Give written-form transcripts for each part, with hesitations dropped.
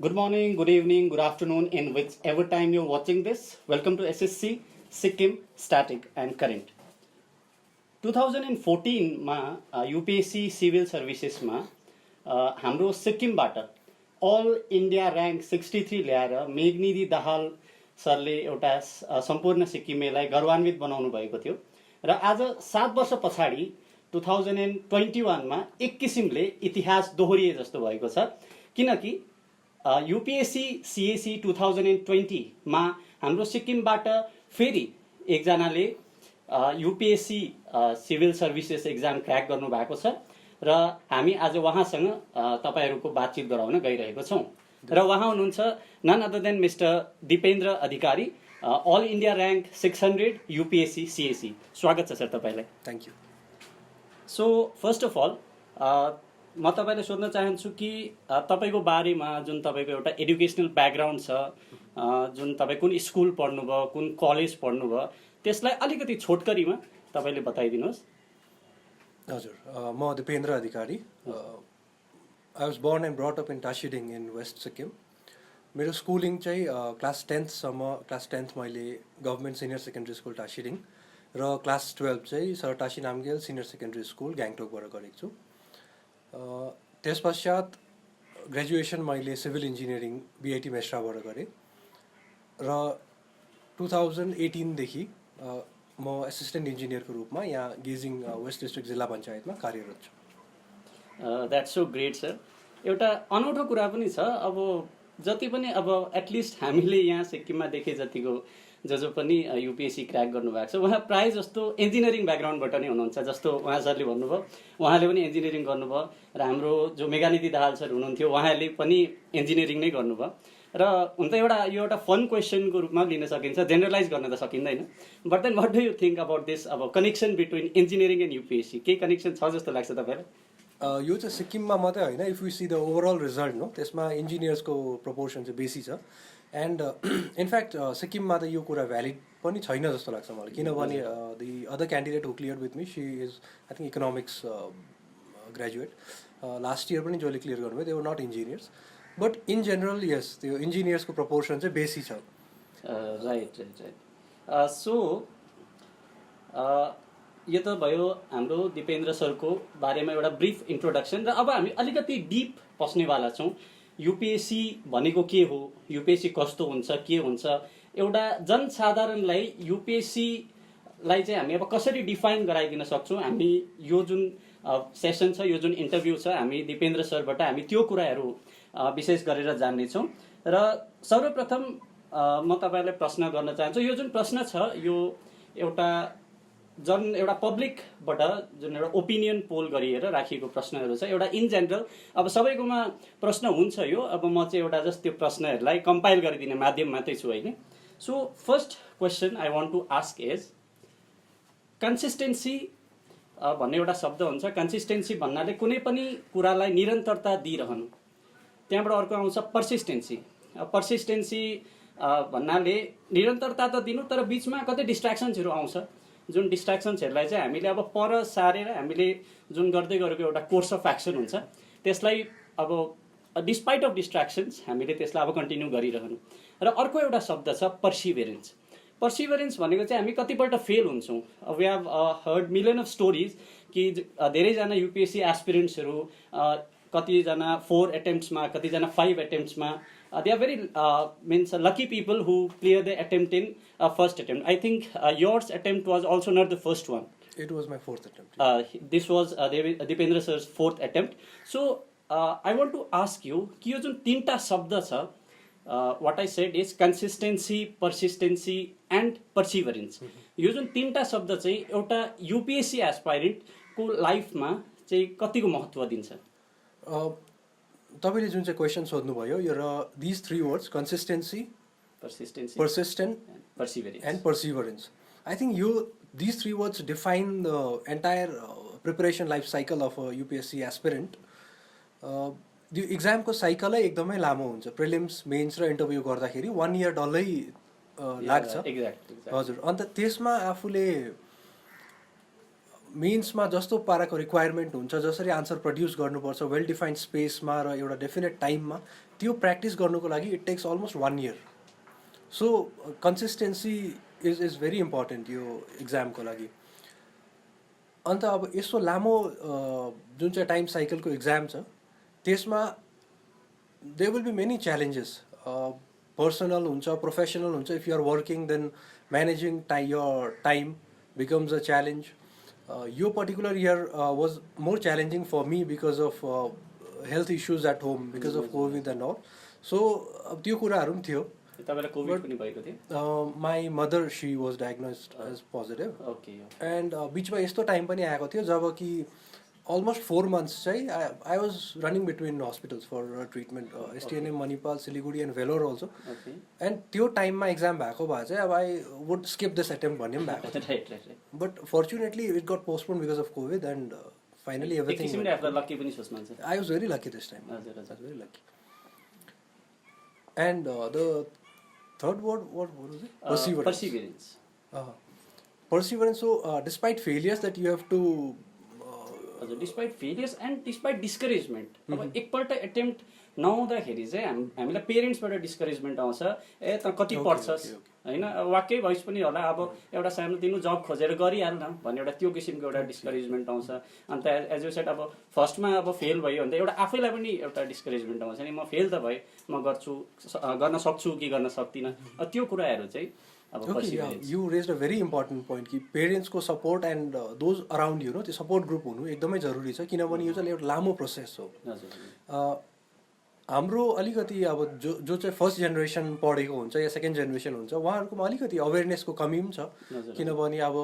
Good morning, good evening, good afternoon, in whichever time you're watching this. Welcome to SSC Sikkim Static and Current. 2014 मा UPSC civil सर्भिसेसमा हाम्रो सिक्किमबाट all India rank 63 ल्याएर मेघनिधि दाहाल सरले एउटा सम्पूर्ण सिक्किमेलाई गर्वान्वित बनाउनु भएको थियो र आज 7 वर्ष पछाडि 2021 मा एक किसिमले इतिहास दोहोरिए जस्तो भएको छ किनकि UPSC CAC 2020 मा हाम्रो सिक्किमबाट फेरि एकजनाले UPSC civil services exam crack गर्नु भएको छ र हामी आज उहाँसँग तपाईहरुको बातचित गराउन गइरहेको छौं र उहाँ हुनुहुन्छ none other than Mr Dipendra Adhikari all India rank 600 UPSC CAC स्वागत छ सर तपाईलाई thank you so first of all म तपाईलाई सोध्न चाहन्छु कि तपाईको बारेमा जुन तपाईको एउटा एजुकेशनल ब्याकग्राउन्ड छ जुन तपाई कुन स्कुल पढ्नुभयो कुन कलेज पढ्नुभयो त्यसलाई अलिकति छोटकरीमा तपाईले बताइदिनुहोस् हजुर म Dipendra Adhikari I was born and brought up in Tashiding in West Sikkim मेरो स्कुलिङ चाहिँ क्लास 10th सम्म क्लास 10th मैले government senior secondary school Tashiding र क्लास 12 चाहिँ sir Tashi Namgyal senior secondary school ग्याङटोकबाट गरेको छु त्यसपश्चात ग्रेजुएसन मैले सिभिल इन्जिनियरिङ BIT मेस्राबाट गरेँ र 2018 देखि म एसिस्टेन्ट इन्जिनियरको रूपमा यहाँ गेजिङ वेस्ट डिस्ट्रिक्ट जिल्ला पञ्चायतमा कार्यरत छु द्याट्स सो ग्रेट सर एउटा अनौठो कुरा पनि छ अब जति पनि अब एटलिस्ट हामीले यहाँ सिक्किममा देखे जतिको जो पनि UPSC क्र्याक गर्नुभएको छ उहाँ प्राय जस्तो इन्जिनियरिङ ब्याकग्राउन्डबाट नै हुनुहुन्छ जस्तो उहाँ सरले भन्नुभयो उहाँले पनि इन्जिनियरिङ गर्नुभयो र हाम्रो जो मेघानिधि दाहाल सर हुनुहुन्थ्यो उहाँले पनि इन्जिनियरिङ नै गर्नुभयो र हुन त यो एउटा फन क्वेसनको रूपमा लिन सकिन्छ जेनरलाइज गर्न त सकिँदैन but then what do you think about this अब connection between engineering and UPSC के कनेक्सन छ जस्तो लाग्छ तपाईलाई यो चाहिँ सिक्किममा मात्रै होइन if you see the overall result no त्यसमा इन्जिनियर्सको प्रोपोर्सन चाहिँ बेसी छ एन्ड इनफ्याक्ट सिक्किममा त यो कुरा भ्यालिड पनि छैन जस्तो लाग्छ मलाई किनभने the other candidate who clear with me she is I think economics graduate last year पनि जसले क्लियर गर्नुभयो they were not engineers but in general yes त्यो इन्जिनियर्सको प्रोपोर्सन चाहिँ बेसी छ राइट राइट राइट सो यो त भयो हाम्रो दिपेन्द्र सरको बारेमा एउटा ब्रिफ इन्ट्रोडक्सन र अब हामी अलिकति डिप पस्नेवाला छौँ UPSC भनेको के हो UPSC कस्तो हुन्छ के हुन्छ एउटा जनसाधारणलाई UPSC लाई चाहिँ हामी अब कसरी डिफाइन गराइदिन सक्छौँ हामी यो जुन सेसन छ यो जुन इन्टरभ्यू छ हामी दिपेन्द्र सरबाट हामी त्यो कुराहरू विशेष गरेर जान्नेछौँ र सर्वप्रथम म तपाईहरुलाई प्रश्न गर्न चाहन्छु यो जुन प्रश्न छ यो एउटा पब्लिकबाट जुन एउटा ओपिनियन पोल गरिएर राखिएको प्रश्नहरू छ एउटा इन जेनरल अब सबैकोमा प्रश्न हुन्छ यो अब म चाहिँ एउटा जस्तो त्यो प्रश्नहरूलाई कम्पाइल गरिदिने माध्यम मात्रै छु होइन so first question I want to ask is consistency भन्ने एउटा शब्द हुन्छ कन्सिस्टेन्सी भन्नाले कुनै पनि कुरालाई निरन्तरता दिइरहनु त्यहाँबाट अर्को आउँछ पर्सिस्टेन्सी भन्नाले निरन्तरता त दिनु तर बिचमा कतै डिस्ट्र्याक्सन्सहरू आउँछ जुन डिस्ट्र्याक्सन्सहरूलाई चाहिँ हामीले अब पर सारेर हामीले जुन गर्दै गरेको एउटा कोर्स अफ एक्सन हुन्छ त्यसलाई अब डिस्पाइट अफ डिस्ट्र्याक्सन्स हामीले त्यसलाई अब कन्टिन्यू गरिरहनु र अर्को एउटा शब्द छ पर्सिभरेन्स भनेको चाहिँ हामी कतिपल्ट फेल हुन्छौँ we have heard million of stories कि धेरैजना UPSC एस्पिरेन्ट्सहरू कतिजना 4 एटेम्प्ट्समा कतिजना 5 एटेम्प्ट्समा they are very means lucky people who clear the attempt in first attempt. I think yours attempt was also not the first one. It was my 4th attempt. This was Dipendra sir's 4th attempt. So I want to ask you कि यो जुन तीनटा शब्द छ what I said is consistency, persistency and perseverance. यो जुन तीनटा शब्द चाहिँ एउटा UPSC aspirant को लाइफमा चाहिँ कतिको महत्त्व दिन्छ तपाईले जुन चाहिँ क्वेसन सोध्नुभयो यो र this 3 words consistency persistent and perseverance I think यो this 3 words define the entire preparation life cycle of UPSC aspirant त्यो इक्जामको साइकलै एकदमै लामो हुन्छ प्रिलिम्स मेन्स र इन्टरभ्यू गर्दाखेरि 1 इयर डल्लै लाग्छ हजुर अन्त त्यसमा आफूले मेन्समा जस्तो पाराको रिक्वायरमेन्ट हुन्छ जसरी आन्सर प्रड्युस गर्नुपर्छ वेल डिफाइन्ड स्पेसमा र एउटा डेफिनेट टाइममा त्यो प्र्याक्टिस गर्नुको लागि it takes almost 1 year. So consistency is very important यो इक्जामको लागि. अन्त अब यस्तो लामो जुन चाहिँ टाइम साइकलको इक्जाम छ त्यसमा there will be many challenges. Personal हुन्छ, प्रोफेसनल हुन्छ. If you are working then managing your time becomes a challenge. यो particular year was more challenging for me because of health issues at home because of covid and all. So त्यो कुराहरू पनि थियो. तपाईँलाई COVID पनि भएको थियो? My mother she was diagnosed as positive. Okay. And बिचमा यस्तो टाइम पनि आएको थियो जब कि अलमोस्ट 4 months चाहिँ I was running between hospitals for treatment. STNM, Manipal, Siliguri and Vellore also. And त्यो टाइममा एक्जाम भएको भए चाहिँ अब I would skip this attempt भन्ने पनि भएको थियो. Right. But fortunately it got postpone because of covid and finally everything. Lucky पनि सोच्नुहुन्छ? I was very lucky this time. Very lucky. And the third word, what was it? Perseverance. Perseverance. So despite failures that you have to despite failures and despite discouragement. अब एकपल्ट attempt नहुँदाखेरि चाहिँ हामीलाई पेरेन्ट्सबाट डिस्करेजमेन्ट आउँछ. ए त कति पढ्छस् होइन, वाक्कै भइस पनि होला, अब एउटा सानोतिनो जब खोजेर गरिहाल न भन्ने एउटा त्यो किसिमको एउटा डिस्करेजमेन्ट आउँछ. अन्त एज यु सेड अब फर्स्टमा अब फेल भयो भने त एउटा आफैलाई पनि एउटा डिस्करेजमेन्ट आउँछ नि, म फेल त भएँ, म गर्न सक्छु कि गर्न सक्दिनँ. त्यो कुराहरू चाहिँ you raised a very important point कि पेरेन्ट्सको support and those around you know त्यो सपोर्ट ग्रुप हुनु एकदमै जरुरी छ. किनभने यो चाहिँ एउटा लामो प्रोसेस हो. हाम्रो अलिकति अब जो चाहिँ फर्स्ट जेनेरेसन पढेको हुन्छ या सेकेन्ड जेनेरेसन हुन्छ उहाँहरूकोमा अलिकति अवेरनेसको कमी पनि छ. किनभने अब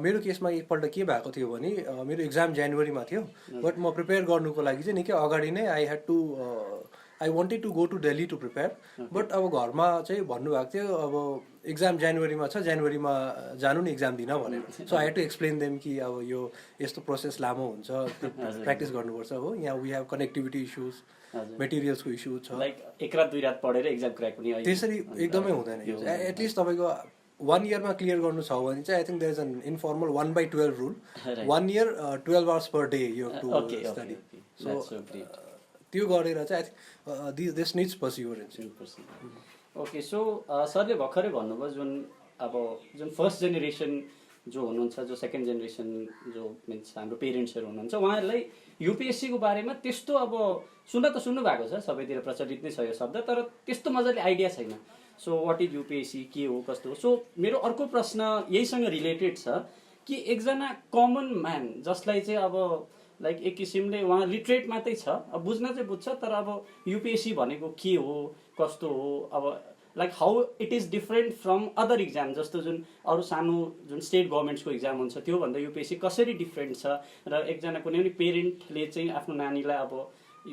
मेरो केसमा एकपल्ट के भएको थियो भने मेरो इक्जाम जनवरीमा थियो. बट म प्रिपेयर गर्नुको लागि चाहिँ निकै अगाडि नै I wanted to go to Delhi to prepare. But अब घरमा चाहिँ भन्नुभएको थियो अब इक्जाम जनवरीमा छ, जनवरीमा जानु नि इक्जाम दिन भनेर. So I had to explain them कि अब यो यस्तो प्रोसेस लामो हुन्छ, प्र्याक्टिस गर्नुपर्छ हो. यहाँ वी हेभ कनेक्टिभिटी इस्युज, मेटेरियल्सको इस्यु छ. एक रात 2 रात पढेर इक्जाम क्र्याक पनि त्यसरी एकदमै हुँदैन. एटलिस्ट तपाईँको 1 yearमा क्लियर गर्नु छ भने चाहिँ I think there is an informal 1/12 rule. 1 year 12 hours per day you have to study. So त्यो गरेर चाहिँ I think this needs perseverance. Okay. So सरले भर्खरै भन्नुभयो जुन फर्स्ट जेनेरेसन जो हुनुहुन्छ, जो सेकेन्ड जेनेरेसन जो मिन्स हाम्रो पेरेन्ट्सहरू हुनुहुन्छ, उहाँहरूलाई युपिएससीको बारेमा त्यस्तो अब सुन्नु भएको छ, सबैतिर प्रचलित नै छ यो शब्द, तर त्यस्तो मजाले आइडिया छैन. सो वाट इज युपिएससी, के हो, कस्तो हो? सो मेरो अर्को प्रश्न यहीसँग रिलेटेड छ कि एकजना कमन म्यान जसलाई चाहिँ अब लाइक एक किसिमले उहाँ लिटरेट मात्रै छ, अब बुझ्न चाहिँ बुझ्छ, तर अब युपिएससी भनेको के हो, कस्तो हो, अब like how it is different from other exam, जस्तो जुन अरू सानो जुन स्टेट गभर्मेन्ट्सको इक्जाम हुन्छ त्योभन्दा युपिएससी कसरी डिफ्रेन्ट छ, र एकजना कुनै पनि पेरेन्टले चाहिँ आफ्नो नानीलाई अब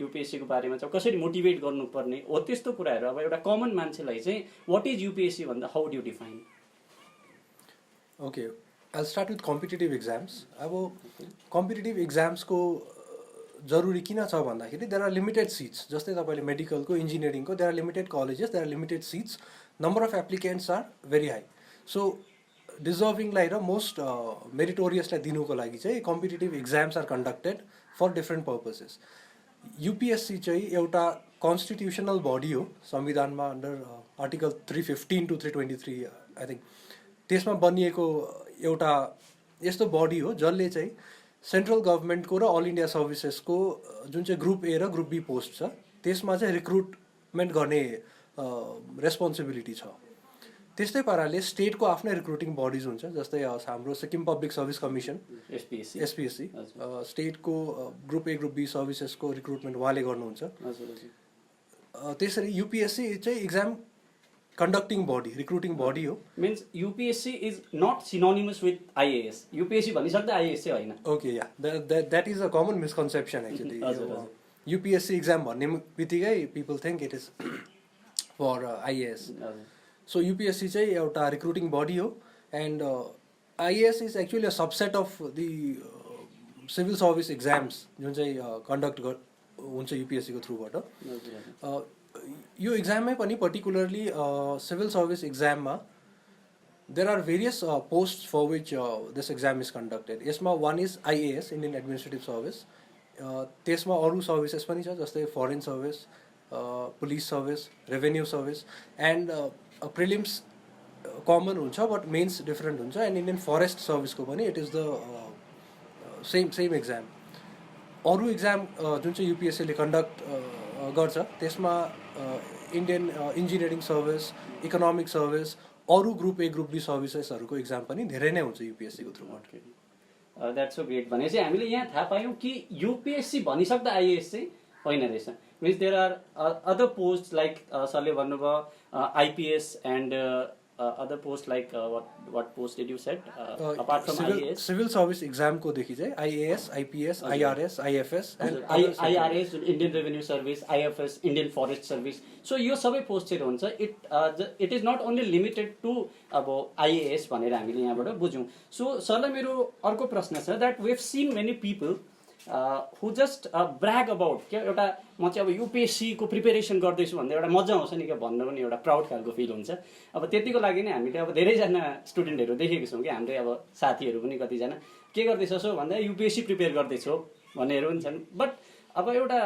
युपिएससीको बारेमा चाहिँ कसरी मोटिभेट गर्नुपर्ने हो, त्यस्तो कुराहरू अब एउटा कमन मान्छेलाई चाहिँ वाट इज युपिएससी भन्दा how do you define? Okay, I'll start with competitive exams. अब कम्पिटिटिभ इक्जाम्सको जरुरी किन छ भन्दाखेरि देयर आर लिमिटेड सिट्स. जस्तै तपाईँले मेडिकलको, इन्जिनियरिङको there are limited colleges, there are limited seats, number of applicants are very high. So डिजर्भिङलाई र मोस्ट मेरिटोरियसलाई दिनुको लागि चाहिँ competitive exams are conducted for different purposes. UPSC चाहिँ एउटा कन्स्टिट्युसनल बडी हो, संविधानमा under article 315 to 323 I think त्यसमा बनिएको एउटा यस्तो बडी हो जसले चाहिँ सेन्ट्रल गभर्मेन्टको र अल इन्डिया सर्भिसेसको जुन चाहिँ ग्रुप ए र ग्रुप बी पोस्ट छ त्यसमा चाहिँ रिक्रुटमेन्ट गर्ने रेस्पोन्सिबिलिटी छ. त्यस्तै पाराले स्टेटको आफ्नै रिक्रुटिङ बडिज हुन्छ. जस्तै हाम्रो Sikkim public service commission SPSC स्टेटको ग्रुप ए ग्रुप बी सर्भिसेसको रिक्रुटमेन्ट उहाँले गर्नुहुन्छ. त्यसरी युपिएससी चाहिँ exam conducting body, recruiting body हो. Means UPSC is not synonymous with IAS. UPSC भनिसक्दा IAS चाहिँ होइन. Okay, yeah. That is a common misconception actually. UPSC exam भन्ने बित्तिकै people think it is for IAS. So UPSC चाहिँ एउटा recruiting body हो and IAS is actually a subset of the civil service exams जुन चाहिँ conduct हुन्छ UPSC को थ्रुबाट. यो इक्जाममै पनि पर्टिकुलरली सिभिल सर्भिस इक्जाममा there are various post for which this exam is conducted. यसमा one is IAS, Indian administrative service. त्यसमा अरू सर्भिसेस पनि छ जस्तै foreign service, police service, revenue service and prelims common हुन्छ बट मेन्स डिफरेन्ट हुन्छ and Indian forest सर्भिसको पनि it is the same exam. अरू एक्जाम जुन चाहिँ युपिएससीले कन्डक्ट गर्छ त्यसमा Indian engineering service, economic service, अरू group A group be सर्भिसेसहरूको exam पनि धेरै नै हुन्छ युपिएससीको थ्रुबाट. That's so great. भनेपछि हामीले यहाँ थाहा पायौँ कि युपिएससी भनिसक्दा आइएएस चाहिँ होइन रहेछ. Means there are other post like सरले भन्नुभयो IPS and other post like what post did you said apart from IAS? Civil service एक्जामकोदेखि चाहिँ IAS, IPS, IRS, IFS, IRS Indian revenue service, IFS Indian forest service. So यो सबै पोस्टहरू हुन्छ. It is not only limited to अब IAS भनेर हामीले यहाँबाट बुझ्यौँ. सो सरलाई मेरो अर्को प्रश्न छ that we have seen many people who just brag about क्या एउटा म चाहिँ अब युपिएससीको प्रिपेरेसन गर्दैछु भन्दा एउटा मजा आउँछ नि क्या भन्न पनि एउटा प्राउड खालको फिल हुन्छ. अब त्यतिको लागि नै हामीले अब धेरैजना स्टुडेन्टहरू देखेको छौँ कि हाम्रै अब साथीहरू पनि कतिजना के गर्दैछस् भन्दा युपिएससी प्रिपेयर गर्दैछौ भन्नेहरू पनि छन्. बट अब एउटा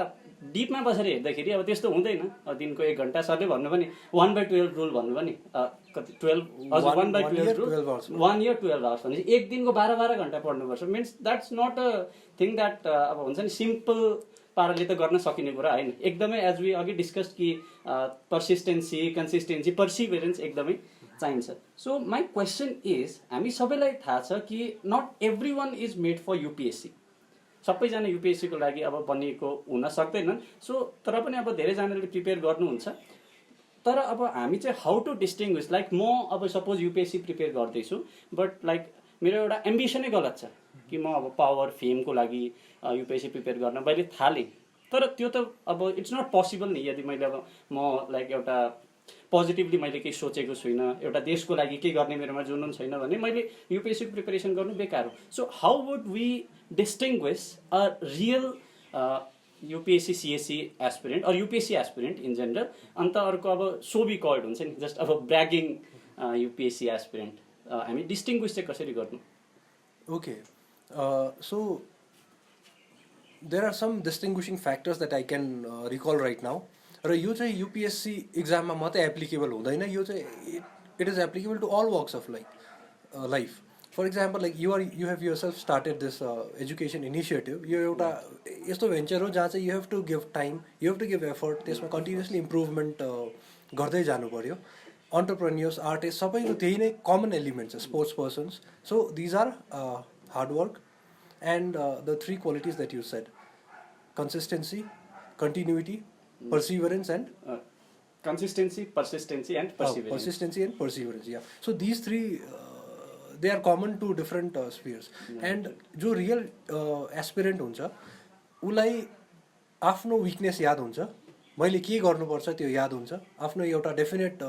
डिपमा बसेर हेर्दाखेरि अब त्यस्तो हुँदैन. दिनको 1 घन्टा सरले भन्नु पनि 1/12 रुल भन्नु पनि कति 12 1/12 रुल 1 year 12 hours भनेपछि एक दिनको 12 घन्टा पढ्नुपर्छ. Means that's not a thing that अब हुन्छ नि सिम्पल पाराले त गर्न सकिने कुरा होइन. एकदमै एज वी अघि डिस्कस कि पर्सिस्टेन्सी, कन्सिस्टेन्सी, पर्सिभेरेन्स एकदमै चाहिन्छ. सो माई क्वेसन इज हामी सबैलाई थाहा छ कि not every one is made for UPSC. सबैजना युपिएससीको लागि अब बनिएको हुन सक्दैनन्. सो तर पनि अब धेरैजनाले प्रिपेयर गर्नुहुन्छ. तर अब हामी चाहिँ हाउ टु डिस्टिङ्ग्विस लाइक म अब सपोज युपिएससी प्रिपेयर गर्दैछु बट लाइक मेरो एउटा एम्बिसनै गलत छ कि म अब पावर फेमको लागि युपिएससी प्रिपेयर गर्न मैले थालेँ. तर त्यो त अब इट्स नट पोसिबल नि यदि मैले अब म लाइक एउटा पोजिटिभली मैले केही सोचेको छुइनँ, एउटा देशको लागि केही गर्ने मेरोमा जुनून छैन भने मैले युपिएससीको प्रिपेरेसन गर्नु बेकार हो. So how would we distinguish a real UPSC CSC aspirant or UPSC aspirant in general. अन्त अर्को अब सोबी कल्ड हुन्छ नि जस्ट अब ब्र्यागिङ युपिएससी एस्पिरेन्ट. हामी डिस्टिङ्ग्विस चाहिँ कसरी गर्नु? Okay, so there are some distinguishing factors that I can recall right now. र यो चाहिँ युपिएससी इक्जाममा मात्रै एप्लिकेबल हुँदैन. यो चाहिँ it is applicable to all works of life. For example like you have yourself started this education initiative. यो एउटा यस्तो भेन्चर हो जहाँ चाहिँ you have to give time, you have to give effort. त्यसमा कन्टिन्युसली इम्प्रुभमेन्ट गर्दै जानु पऱ्यो. अन्टरप्रेन्योर्स, आर्टिस्ट सबैको त्यही नै कमन एलिमेन्ट छ. Sports persons. So these are hard work and the 3 qualities that you said: consistency, continuity, perseverance and consistency, persistency and perseverance. Persistency and perseverance, yeah. So these 3 they are common to different spheres. And जो real aspirant हुन्छ उसलाई आफ्नो weakness याद हुन्छ, मैले के गर्नुपर्छ त्यो याद हुन्छ, आफ्नो एउटा डेफिनेट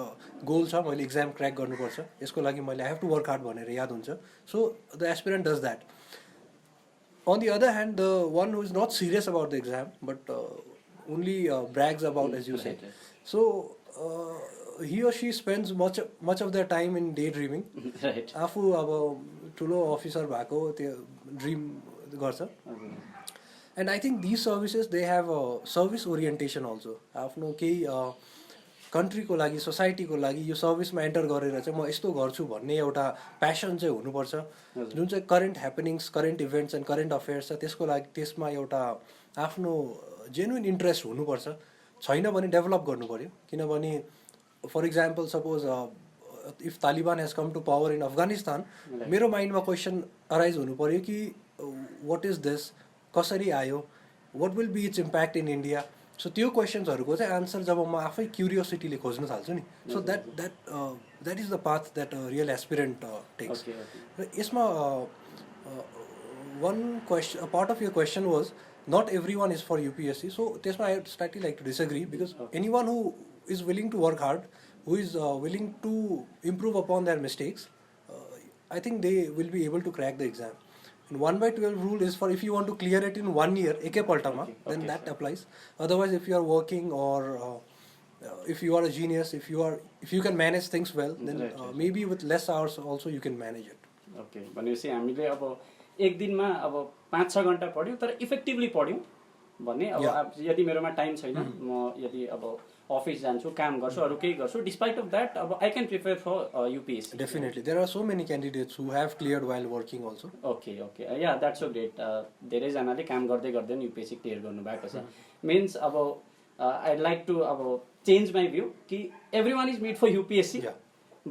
गोल छ, मैले एक्जाम क्र्याक गर्नुपर्छ, यसको लागि मैले I have to work hard भनेर याद हुन्छ. So the aspirant does that. On the other hand, the one who is not serious about the exam but only brags about, as you said. So he or she spends much of their time in daydreaming. Right. आफू अब ठुलो officer भएको त्यो dream गर्छ. And I think these services they have service orientation also. आफ्नो केही कन्ट्रीको लागि, सोसाइटीको लागि यो सर्भिसमा एन्टर गरेर चाहिँ म यस्तो गर्छु भन्ने एउटा प्यासन चाहिँ हुनुपर्छ. जुन चाहिँ current happenings, current events and current affairs छ त्यसको लागि त्यसमा एउटा आफ्नो जेन्युन इन्ट्रेस्ट हुनुपर्छ. छैन भने डेभलप गर्नु पऱ्यो. किनभने for example suppose if Taliban has come to power in Afghanistan, मेरो माइन्डमा क्वेसन अराइज हुनु पऱ्यो कि वाट इज दिस, कसरी आयो, what will be its impact in India. So त्यो क्वेसन्सहरूको चाहिँ आन्सर जब म आफै क्युरियोसिटीले खोज्न थाल्छु नि, so that is the path that real aspirant takes. र यसमा one question, part of your question was not everyone is for UPSC. So त्यसमा I would slightly like to disagree because anyone who is willing to work hard, who is willing to improve upon their mistakes, I think they will be able to crack the exam. And 1/12 rule is for if you want to clear it in 1 year, एकै पल्टमा, then that applies. Otherwise, if you are working or if you are a genius, if you can manage things well, then maybe with less hours also you can manage it. Okay. भनेपछि हामीले अब एक दिनमा अब 5-6 घन्टा पढ्यौँ तर effectively पढ्यौँ भने अब यदि मेरोमा टाइम छैन म यदि अब अफिस जान्छु काम गर्छु अरू केही गर्छु डिस्पाइट अफ द्याट अब I can prepare for UPSC definitely there are so many candidates who have cleared while working also okay okay yeah that's so great धेरैजनाले काम गर्दै गर्दै युपिएससी क्लियर गर्नुभएको छ मिन्स अब आई लाइक टु अब change my view कि every one is made for UPSC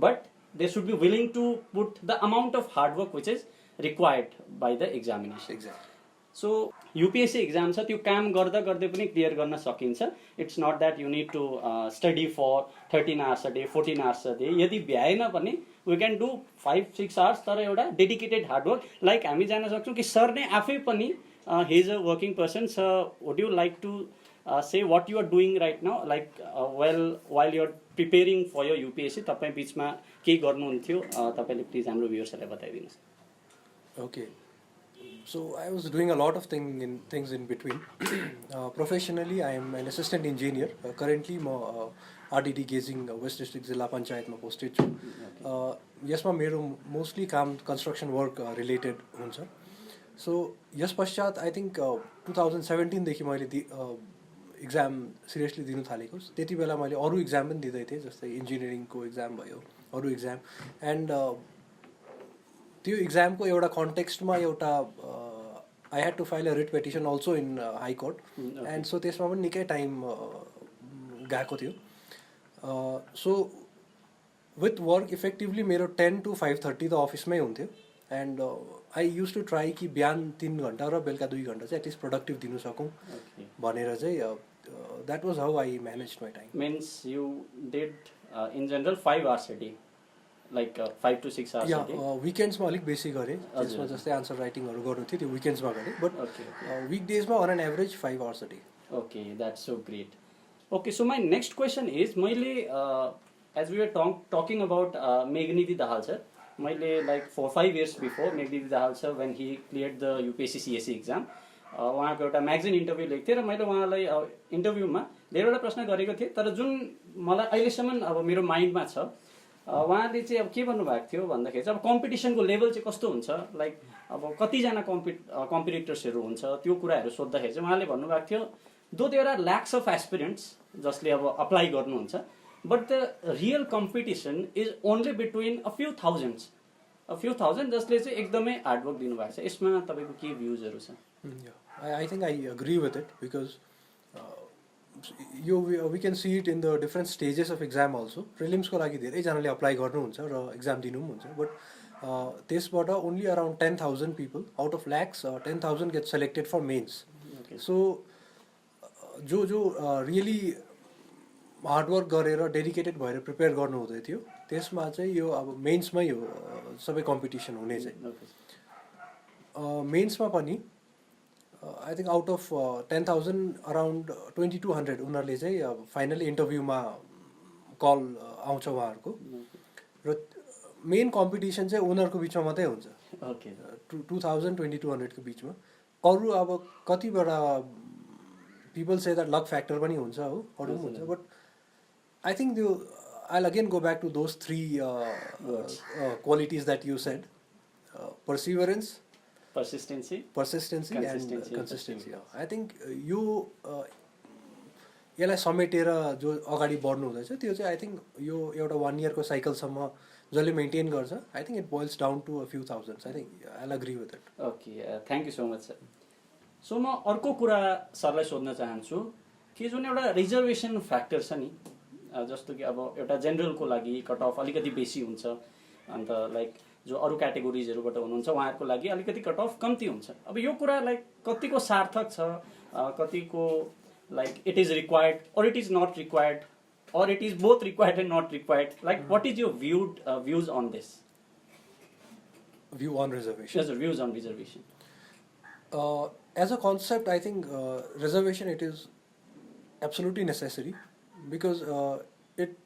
but they should be willing to put the amount of hard work which is required by the examination exactly so UPSC exam छ त्यो काम गर्दा गर्दै पनि clear गर्न सकिन्छ it's not that you need to study for 13 hours a day 14 hours a day यदि भ्याएन भने वी क्यान डु 5-6 hours तर एउटा डेडिकेटेड हार्डवर्क लाइक हामी जान सक्छौँ कि सर नै आफै पनि he is a working person sir would you like to say what you are doing right now like while you are preparing for your UPSC तपाईँ बिचमा के गर्नुहुन्थ्यो तपाईँले प्लिज हाम्रो भ्युअर्सहरूलाई बताइदिनुहोस् Okay. So I was doing a lot of things in between. Professionally, I am an assistant engineer. Currently, म RDD Gazing West District जिल्ला पञ्चायतमा पोस्टेड छु. यसमा मेरो मोस्टली काम कन्स्ट्रक्सन वर्क रिलेटेड हुन्छ. सो यस पश्चात आई थिङ्क 2017देखि मैले इक्जाम सिरियसली दिनु थालेको. त्यति बेला मैले अरू इक्जाम पनि दिँदै थिएँ जस्तै इन्जिनियरिङको इक्जाम भयो अरू इक्जाम एन्ड त्यो इक्जामको एउटा कन्टेक्स्टमा एउटा I had to file a writ petition also in high court and so त्यसमा पनि निकै टाइम गएको थियो. सो विथ वर्क इफेक्टिभली मेरो 10 to 5:30 त अफिसमै हुन्थ्यो and I use to try कि बिहान 3 घन्टा र बेलुका 2 घन्टा चाहिँ एटलिस्ट प्रोडक्टिभ दिनु सकौँ भनेर चाहिँ that was how I manage my time. Means you did in general 5 hours a day like 5 to 6 hours a day. विकेन्ड्समा अलिक बेसी गरेँ त्यसमा जस्तै आन्सर राइटिङहरू गर्नु थियो त्यो विकेन्ड्समा गरेँ बट विकडेजमा on an average 5 hours a day. Okay, that's so great. Okay, so my next question is मैले as we were talking about Meghnidhi Dahal sir मैले like 4-5 years before Meghnidhi Dahal sir when he cleared the UPSC CSE exam उहाँको एउटा magazine interview लिएको थिएँ र मैले उहाँलाई इन्टरभ्यूमा धेरैवटा प्रश्न गरेको थिएँ तर जुन मलाई अहिलेसम्म अब मेरो माइन्डमा छ उहाँले चाहिँ अब के भन्नुभएको थियो भन्दाखेरि चाहिँ अब कम्पिटिसनको लेभल चाहिँ कस्तो हुन्छ लाइक अब कतिजना कम्पिटिटर्सहरू हुन्छ त्यो कुराहरू सोद्धाखेरि चाहिँ उहाँले भन्नुभएको थियो दो there are lakhs of aspirants जसले अब अप्लाई गर्नुहुन्छ but the real competition is only between a few thousand जसले चाहिँ एकदमै हार्डवर्क दिनुभएको छ. यसमा तपाईँको के भ्युजहरू छ? I think I agree with it because we can see it in the different stages of exam also. Prelims को लागि धेरैजनाले अप्लाई गर्नुहुन्छ र एक्जाम दिनु पनि हुन्छ बट त्यसबाट only around 10,000 people out of lakhs 10,000 get selected for mains. So जो रियली हार्डवर्क गरेर डेडिकेटेड भएर प्रिपेयर गर्नु हुँदै थियो त्यसमा चाहिँ यो अब मेन्समै यो सबै कम्पिटिसन हुने चाहिँ. मेन्समा पनि I think out of 10,000 around 2,200 उनीहरूले चाहिँ अब फाइनली इन्टरभ्यूमा कल आउँछ उहाँहरूको र मेन कम्पिटिसन चाहिँ उनीहरूको बिचमा मात्रै हुन्छ 2,000-2,200 को बिचमा. अरू अब कतिवटा people say that lock factor पनि हुन्छ हो अरू पनि हुन्छ बट आई थिङ्क त्यो I'll again go back to those three qualities that you said: perseverance, persistency, and consistency. I think you यसलाई समेटेर जो अगाडि बढ्नु हुँदैछ त्यो चाहिँ आई थिङ्क यो एउटा 1 year को साइकलसम्म जसले मेन्टेन गर्छ I think it boils down to a few thousands. I think I'll agree with it. Okay, thank you so much sir. So म अर्को कुरा सरलाई सोध्न चाहन्छु कि जुन एउटा रिजर्भेसन फ्याक्टर छ नि जस्तो कि अब एउटा जेनरलको लागि कट अफ अलिकति बेसी हुन्छ अन्त लाइक जो अरू क्याटेगोरिजहरूबाट हुनुहुन्छ उहाँहरूको लागि अलिकति कट अफ कम्ती हुन्छ. अब यो कुरा लाइक कतिको सार्थक छ कतिको like it is required or it is not required or it is both required and not required, like what is your views on this? View on reservation? Yes, views on reservation. As a concept, I think reservation it is absolutely necessary because it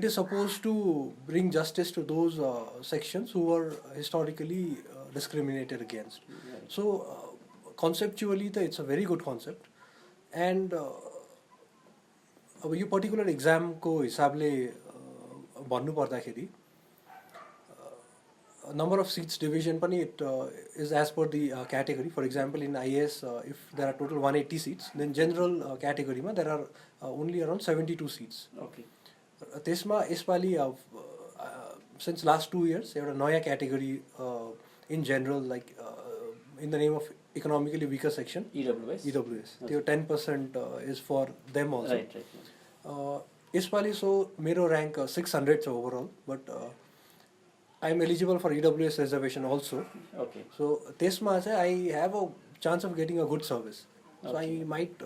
is supposed to bring justice to those sections who were historically discriminated against. Right. So conceptually it's a very good concept and अब यो particular एक्जामको हिसाबले भन्नु पर्दाखेरि number of seats division pani it is as per the category. For example, in IAS, if there are total 180 seats, then general category ma there are only around 72 seats. Okay त्यसमा यसपालि since last 2 years एउटा नयाँ category in general, like in the name of economically weaker section, EWS EWS, त्यो 10% is for them also. Right right यसपालि so मेरो rank 600 छ overall, but I am eligible for EWS reservation also. Okay So त्यसमा चाहिँ I have a chance of getting a good service. So Okay. I might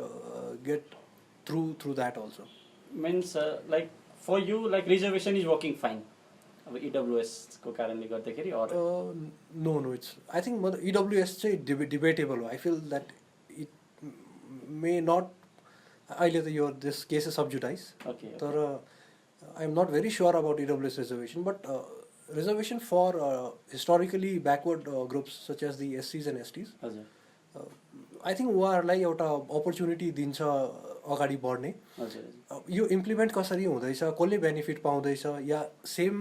get through that also. means like for you like reservation is working fine अब EWS को कारणले गर्दाखेरि or No, it's. I think EWS चाहिँ debatable हो. I feel that it may not. अहिले त यो this case is sub judice. okay तर I am not very sure about EWS reservation, but reservation for historically backward groups such as the SCs and STs. हजुर I think उहाँहरूलाई एउटा opportunity दिन्छ अगाडि बढ्ने. हजुर यो इम्प्लिमेन्ट कसरी हुँदैछ, कसले बेनिफिट पाउँदैछ, या सेम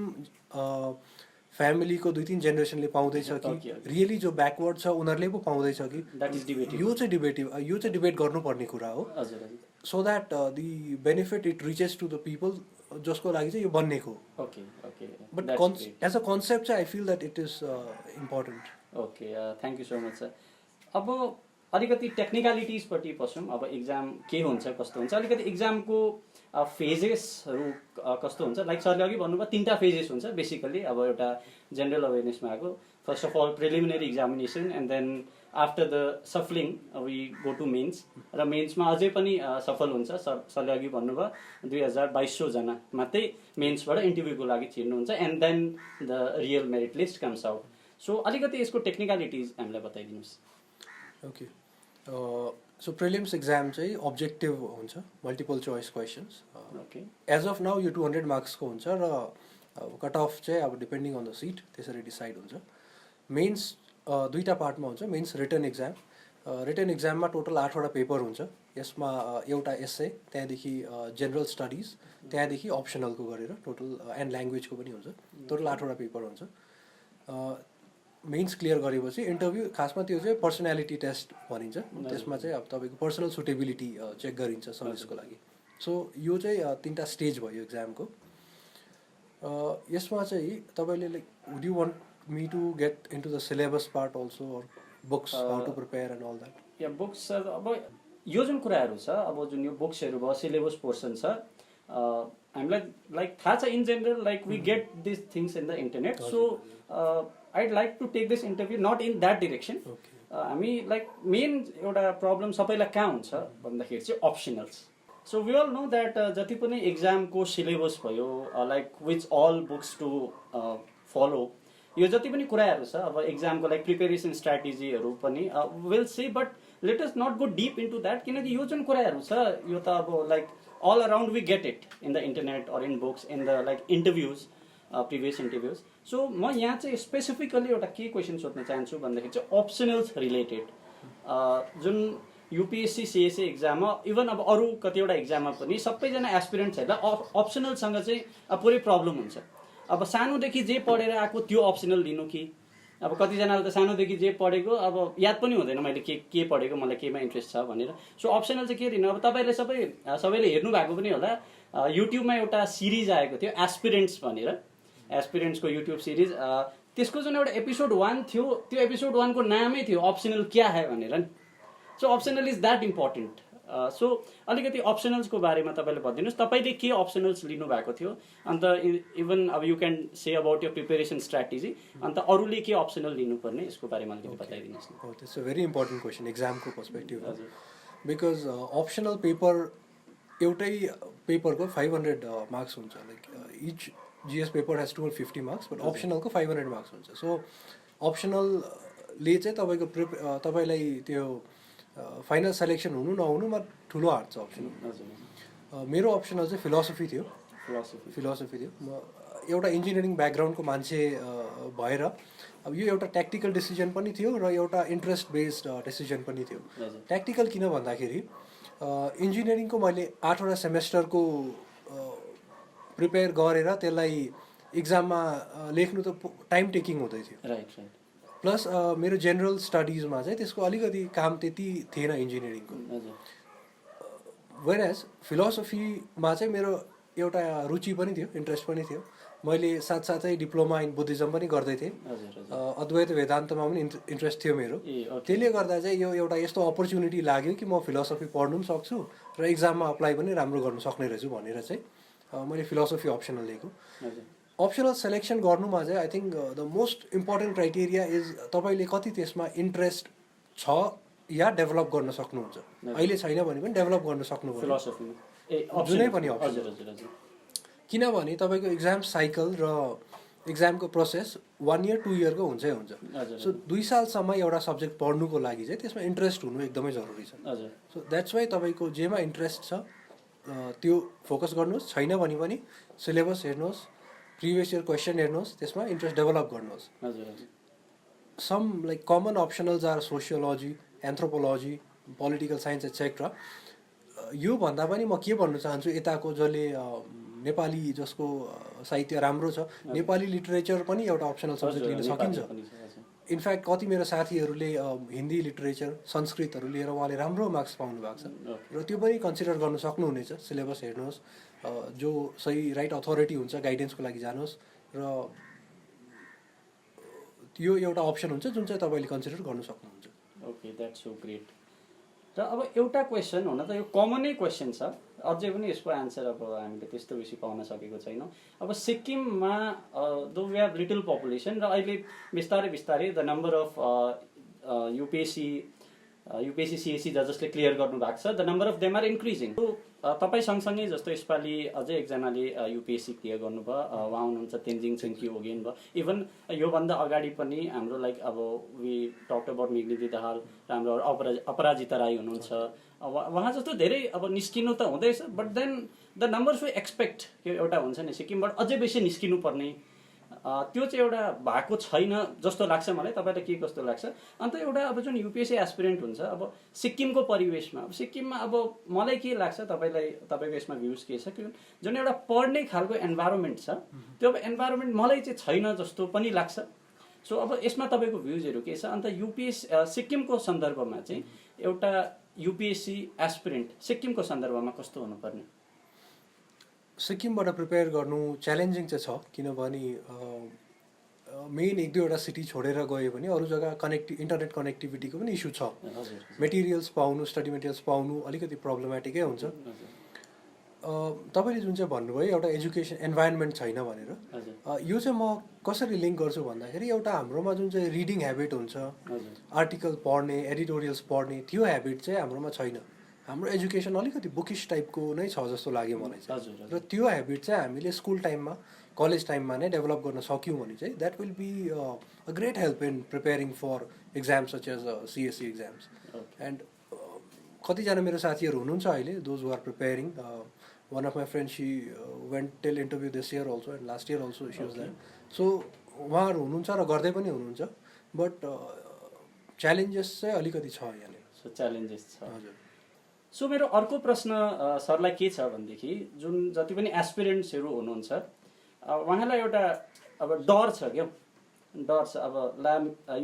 फ्यामिलीको 2-3 जेनेरेसनले पाउँदैछ कि रियली जो ब्याकवर्ड छ उनीहरूले पो पाउँदैछ कि, द्याट इज डिबेटेबल यो चाहिँ डिबेट गर्नुपर्ने कुरा हो. हजुर हजुर so that the benefit it reaches to the people जसको लागि चाहिँ यो बन्नेको. Okay okay but as a concept चाहिँ I feel that it is important. Okay thank you so much sir. अब अलिकति टेक्निकलिटिजपट्टि पसौँ. अब इक्जाम के हुन्छ कस्तो हुन्छ, अलिकति इक्जामको फेजेसहरू कस्तो हुन्छ. लाइक सरले अघि भन्नुभयो 3टा फेजेस हुन्छ बेसिकली. अब एउटा जेनरल अवेरनेसमा आएको first of all preliminary examination and then after the shuffling we go to mains. र मेन्समा अझै पनि सफल हुन्छ. सरले अघि भन्नुभयो 2200 जना मात्रै मेन्सबाट इन्टरभ्यूको लागि छिर्नुहुन्छ and then the real merit list comes out. So अलिकति यसको टेक्निकलिटिज हामीलाई बताइदिनुहोस्. ओके. सो प्रिलिम्स एक्जाम चाहिँ अब्जेक्टिभ हुन्छ, multiple choice questions. Okay as of now यो 200 मार्क्सको हुन्छ र कट अफ चाहिँ अब डिपेन्डिङ अन द सिट त्यसरी डिसाइड हुन्छ. मेन्स 2टा पार्टमा हुन्छ. Mains written exam. रिटन एक्जाममा टोटल 8वटा पेपर हुन्छ. यसमा एउटा एस्से, त्यहाँदेखि जेनरल स्टडिज, त्यहाँदेखि अप्सनलको गरेर टोटल एन्ड ल्याङ्ग्वेजको पनि हुन्छ. टोटल 8वटा पेपर हुन्छ. मेन्स क्लियर गरेपछि इन्टरभ्यू, खासमा त्यो चाहिँ पर्सनालिटी टेस्ट भनिन्छ. त्यसमा चाहिँ अब तपाईँको पर्सनल सुटेबिलिटी चेक गरिन्छ सर्भिसको लागि. सो यो चाहिँ 3टा स्टेज भयो एक्जामको. यसमा चाहिँ तपाईँले like would you want me to get into the syllabus part also, or books how to prepare and all that? Yeah books अब यो जुन कुराहरू छ, अब जुन यो बुक्सहरू भयो, सिलेबस पोर्सन छ, हामीलाई लाइक थाहा छ in general like we get this things in the internet. So I'd like to take this interview not in that direction. हामी लाइक मेन एउटा प्रब्लम सबैलाई कहाँ हुन्छ भन्दाखेरि चाहिँ optionals. So we all know that जति पनि एक्जामको सिलेबस भयो, like which all books to follow, यो जति पनि कुराहरू छ अब एक्जामको लाइक प्रिपेरेसन स्ट्राटेजीहरू पनि will see, but let us not go deep into that. किनकि यो जुन कुराहरू छ यो त अब like all around we get it in the internet or in books in the like interviews, previous interviews. So म यहाँ चाहिँ स्पेसिफिकली एउटा के क्वेसन सोध्न चाहन्छु भन्दाखेरि चाहिँ अप्सनल्स रिलेटेड जुन युपिएससी सिएससी एक्जाममा, इभन अब अरू कतिवटा एक्जाममा पनि सबैजना एस्पिरेन्ट्सहरूलाई अप्सनलसँग चाहिँ पुरै प्रब्लम हुन्छ. अब सानोदेखि जे पढेर आएको त्यो अप्सनल लिनु कि, अब कतिजनाले त सानोदेखि जे पढेको अब याद पनि हुँदैन मैले के पढेको, मलाई केमा इन्ट्रेस्ट छ भनेर. सो अप्सनल चाहिँ के लिनु. अब तपाईँले सबैले हेर्नु भएको पनि होला, युट्युबमा एउटा सिरिज आएको थियो एस्पिरेन्ट्स भनेर, एस्पिरेन्ट्सको युट्युब सिरिज. त्यसको जुन एउटा एपिसोड 1 थियो, त्यो एपिसोड 1 को नामै थियो अप्सनल क्या है भनेर नि. So optional is that important. So अलिकति अप्सनल्सको बारेमा तपाईँले भनिदिनुहोस्, तपाईँले के अप्सनल्स लिनुभएको थियो, अन्त इभन अब you can say about your preparation strategy, अन्त अरूले के अप्सनल लिनुपर्ने यसको बारेमा अलिकति बताइदिनुहोस् न. It's a very important question एक्जामको पर्सपेक्टिभ. बिकज अप्सनल पेपर एउटै पेपरको 500 मार्क्स हुन्छ. Like each GS paper has 250 marks, but अप्सनलको 500 मार्क्स हुन्छ. सो अप्सनलले चाहिँ तपाईँलाई त्यो फाइनल सेलेक्सन हुनु नहुनुमा ठुलो हात छ अप्सनल. मेरो अप्सनल चाहिँ फिलोसफी थियो. फिलोसफी थियो. म एउटा इन्जिनियरिङ ब्याकग्राउन्डको मान्छे भएर अब यो एउटा ट्याक्टिकल डिसिजन पनि थियो र एउटा इन्ट्रेस्ट बेस्ड डिसिजन पनि थियो. ट्याक्टिकल किन भन्दाखेरि इन्जिनियरिङको मैले 8वटा सेमेस्टरको प्रिपेयर गरेर त्यसलाई इक्जाममा लेख्नु त टाइम टेकिङ हुँदै थियो। राइट राइट प्लस मेरो जेनरल स्टडिजमा चाहिँ त्यसको अलिकति काम त्यति थिएन इन्जिनियरिङको। हजुर वेयरएज फिलोसफीमा चाहिँ मेरो एउटा रुचि पनि थियो, इन्ट्रेस्ट पनि थियो। मैले साथसाथै डिप्लोमा इन बुद्धिज्म पनि गर्दै थिएँ। हजुर हजुर अद्वैत वेदान्तमा पनि इन्ट्रेस्ट थियो मेरो। ए ओके त्यसले गर्दा चाहिँ यो एउटा यस्तो अपर्च्युनिटी लाग्यो कि म फिलोसफी पढ्नु पनि सक्छु र इक्जाममा अप्लाई पनि राम्रो गर्नु सक्ने रहेछु भनेर चाहिँ मैले फिलोसफी अप्सनल लिएको। हजुर अप्सनल सेलेक्सन गर्नुमा चाहिँ I think the most important criteria is तपाईँले कति त्यसमा इन्ट्रेस्ट छ या डेभलप गर्न सक्नुहुन्छ। अहिले छैन भने पनि डेभलप गर्न सक्नुभयो फिलोसफीमा ए जुनै पनि अप्सन। हजुर हजुर हजुर किनभने तपाईँको इक्जाम साइकल र इक्जामको प्रोसेस 1 इयर 2 इयरको हुन्छै हुन्छ। हजुर सो 2 सालसम्म एउटा सब्जेक्ट पढ्नुको लागि चाहिँ त्यसमा इन्ट्रेस्ट हुनु एकदमै जरुरी छ। हजुर सो द्याट्स वाइ तपाईँको जेमा इन्ट्रेस्ट छ त्यो फोकस गर्नुहोस्। छैन भने पनि सिलेबस हेर्नुहोस्, प्रिभियस इयर क्वेसन हेर्नुहोस्, त्यसमा इन्ट्रेस्ट डेभलप गर्नुहोस्। हजुर हजुर some like common optionals are sociology, anthropology, political science etcetera. यो भन्दा पनि म के भन्नु चाहन्छु, यताको जसले नेपाली जसको साहित्य राम्रो छ, नेपाली लिटरेचर पनि एउटा अप्सनल सब्जेक्ट लिन सकिन्छ। इनफ्याक्ट कति मेरो साथीहरूले हिन्दी लिटरेचर, संस्कृतहरू लिएर उहाँले राम्रो मार्क्स पाउनु भएको छ र त्यो पनि कन्सिडर गर्नु सक्नुहुनेछ। सिलेबस हेर्नुहोस्, जो सही राइट अथोरिटी हुन्छ गाइडेन्सको लागि जानुहोस् र यो एउटा अप्सन हुन्छ जुन चाहिँ तपाईँले कन्सिडर गर्नु सक्नुहुन्छ। Okay that's so great. र अब एउटा क्वेसन, हुन त यो कमनै क्वेसन छ, अझै पनि यसको आन्सर अब हामीले त्यस्तो बेसी पाउन सकेको छैनौँ। अब सिक्किममा दो वी हेभ लिटल पपुलेसन र अहिले बिस्तारै बिस्तारै the number of UPSC CSC जसले क्लियर गर्नु भएको छ, the number of them are increasing. तपाईँ सँगसँगै जस्तो यसपालि अझै एकजनाले युपिएससी क्लियर गर्नुभयो, उहाँ हुनुहुन्छ तेन्जिङ छिङ्की ओगेन भयो। इभन योभन्दा अगाडि पनि हाम्रो लाइक अब वी टक अबाउट मेघनिधि दाहाल र हाम्रो अपराजिता राई हुनुहुन्छ। उहाँ जस्तो धेरै अब निस्किनु त हुँदैछ, but then the numbers we expect एउटा हुन्छ नि सिक्किमबाट अझै बेसी निस्किनु पर्ने, त्यो चाहिँ एउटा भएको छैन जस्तो लाग्छ मलाई। तपाईँलाई के कस्तो लाग्छ? अन्त एउटा अब जुन युपिएससी एस्पिरेन्ट हुन्छ, अब सिक्किमको परिवेशमा, अब सिक्किममा अब मलाई के लाग्छ, तपाईँको यसमा भ्युज के छ कि जुन एउटा पढ्ने खालको एन्भाइरोमेन्ट छ, त्यो अब एन्भाइरोमेन्ट मलाई चाहिँ छैन जस्तो पनि लाग्छ। सो अब यसमा तपाईँको भ्युजहरू के छ? अन्त सिक्किमको सन्दर्भमा चाहिँ एउटा युपिएससी एस्पिरेन्ट सिक्किमको सन्दर्भमा कस्तो हुनुपर्ने? सिक्किमबाट प्रिपेयर गर्नु च्यालेन्जिङ चाहिँ छ, किनभने मेन 1-2वटा सिटी छोडेर गयो भने अरू जग्गा इन्टरनेट कनेक्टिभिटीको पनि इस्यु छ। मेटेरियल्स पाउनु, स्टडी मेटेरियल्स पाउनु अलिकति प्रब्लमेटिकै हुन्छ। तपाईँले जुन चाहिँ भन्नुभयो एउटा एजुकेसन इन्भाइरोमेन्ट छैन भनेर, यो चाहिँ म कसरी लिङ्क गर्छु भन्दाखेरि एउटा हाम्रोमा जुन चाहिँ रिडिङ ह्याबिट हुन्छ, आर्टिकल पढ्ने, एडिटोरियल्स पढ्ने, त्यो ह्याबिट चाहिँ हाम्रोमा छैन। हाम्रो एजुकेसन अलिकति बुकिस टाइपको नै छ जस्तो लाग्यो मलाई चाहिँ। र त्यो ह्याबिट चाहिँ हामीले स्कुल टाइममा, कलेज टाइममा नै डेभलप गर्न सक्यौँ भने चाहिँ that will be a great help in preparing for exams such as CSC exams. And कतिजना मेरो साथीहरू हुनुहुन्छ अहिले, those who are preparing. One of my friend she went till interview this year also and last year also she was there. So उहाँहरू हुनुहुन्छ र गर्दै पनि हुनुहुन्छ, बट च्यालेन्जेस चाहिँ अलिकति छ यहाँनिर। सो च्यालेन्जेस छ। हजुर। सो मेरो अर्को प्रश्न सरलाई के छ भनेदेखि, जुन जति पनि एस्पिरेन्ट्सहरू हुनुहुन्छ उहाँलाई एउटा अब डर छ क्या, डर छ अब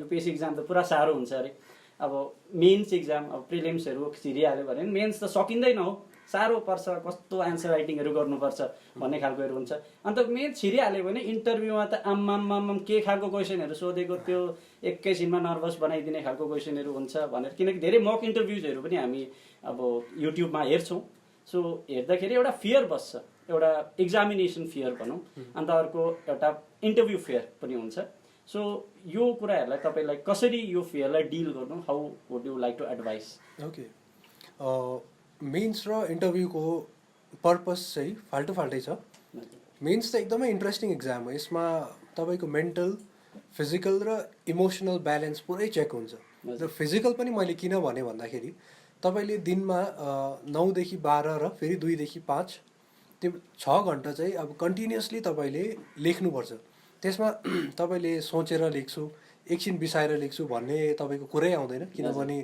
युपिएससी इक्जाम त पुरा साह्रो हुन्छ अरे, अब मेन्स इक्जाम अब प्रिलिम्सहरू छिरिहाल्यो भने मेन्स त सकिँदैन हो, साह्रो पर्छ, कस्तो एन्सर राइटिङहरू गर्नुपर्छ भन्ने खालकोहरू हुन्छ। अन्त मेन्स छिरिहाल्यो भने इन्टरभ्यूमा त आम्माम के खालको क्वेसनहरू सोधेको, त्यो एकैछिनमा नर्भस बनाइदिने खालको क्वेसनहरू हुन्छ भनेर, किनकि धेरै मक इन्टरभ्युजहरू पनि हामी अब युट्युबमा हेर्छौँ। सो हेर्दाखेरि एउटा फियर बस्छ, एउटा एक्जामिनेसन फियर भनौँ, अन्त अर्को एउटा इन्टरभ्यू फियर पनि हुन्छ। सो यो कुराहरूलाई तपाईँलाई कसरी यो फियरलाई डिल गर्नु, how would you like to advise? Okay, mains र इन्टरभ्यूको पर्पस चाहिँ फाल्टै छ। मेन्स त एकदमै इन्ट्रेस्टिङ इक्जाम हो, यसमा तपाईँको मेन्टल, फिजिकल र इमोसनल ब्यालेन्स पुरै चेक हुन्छ। र फिजिकल पनि मैले किन भने भन्दाखेरि तपाईँले दिनमा 9 देखि 12 र फेरि 2 देखि 5 त्यो 6 घन्टा चाहिँ अब कन्टिन्युसली तपाईँले लेख्नुपर्छ। त्यसमा तपाईँले सोचेर लेख्छु, एकछिन बिसाएर लेख्छु भन्ने तपाईँको कुरै आउँदैन, किनभने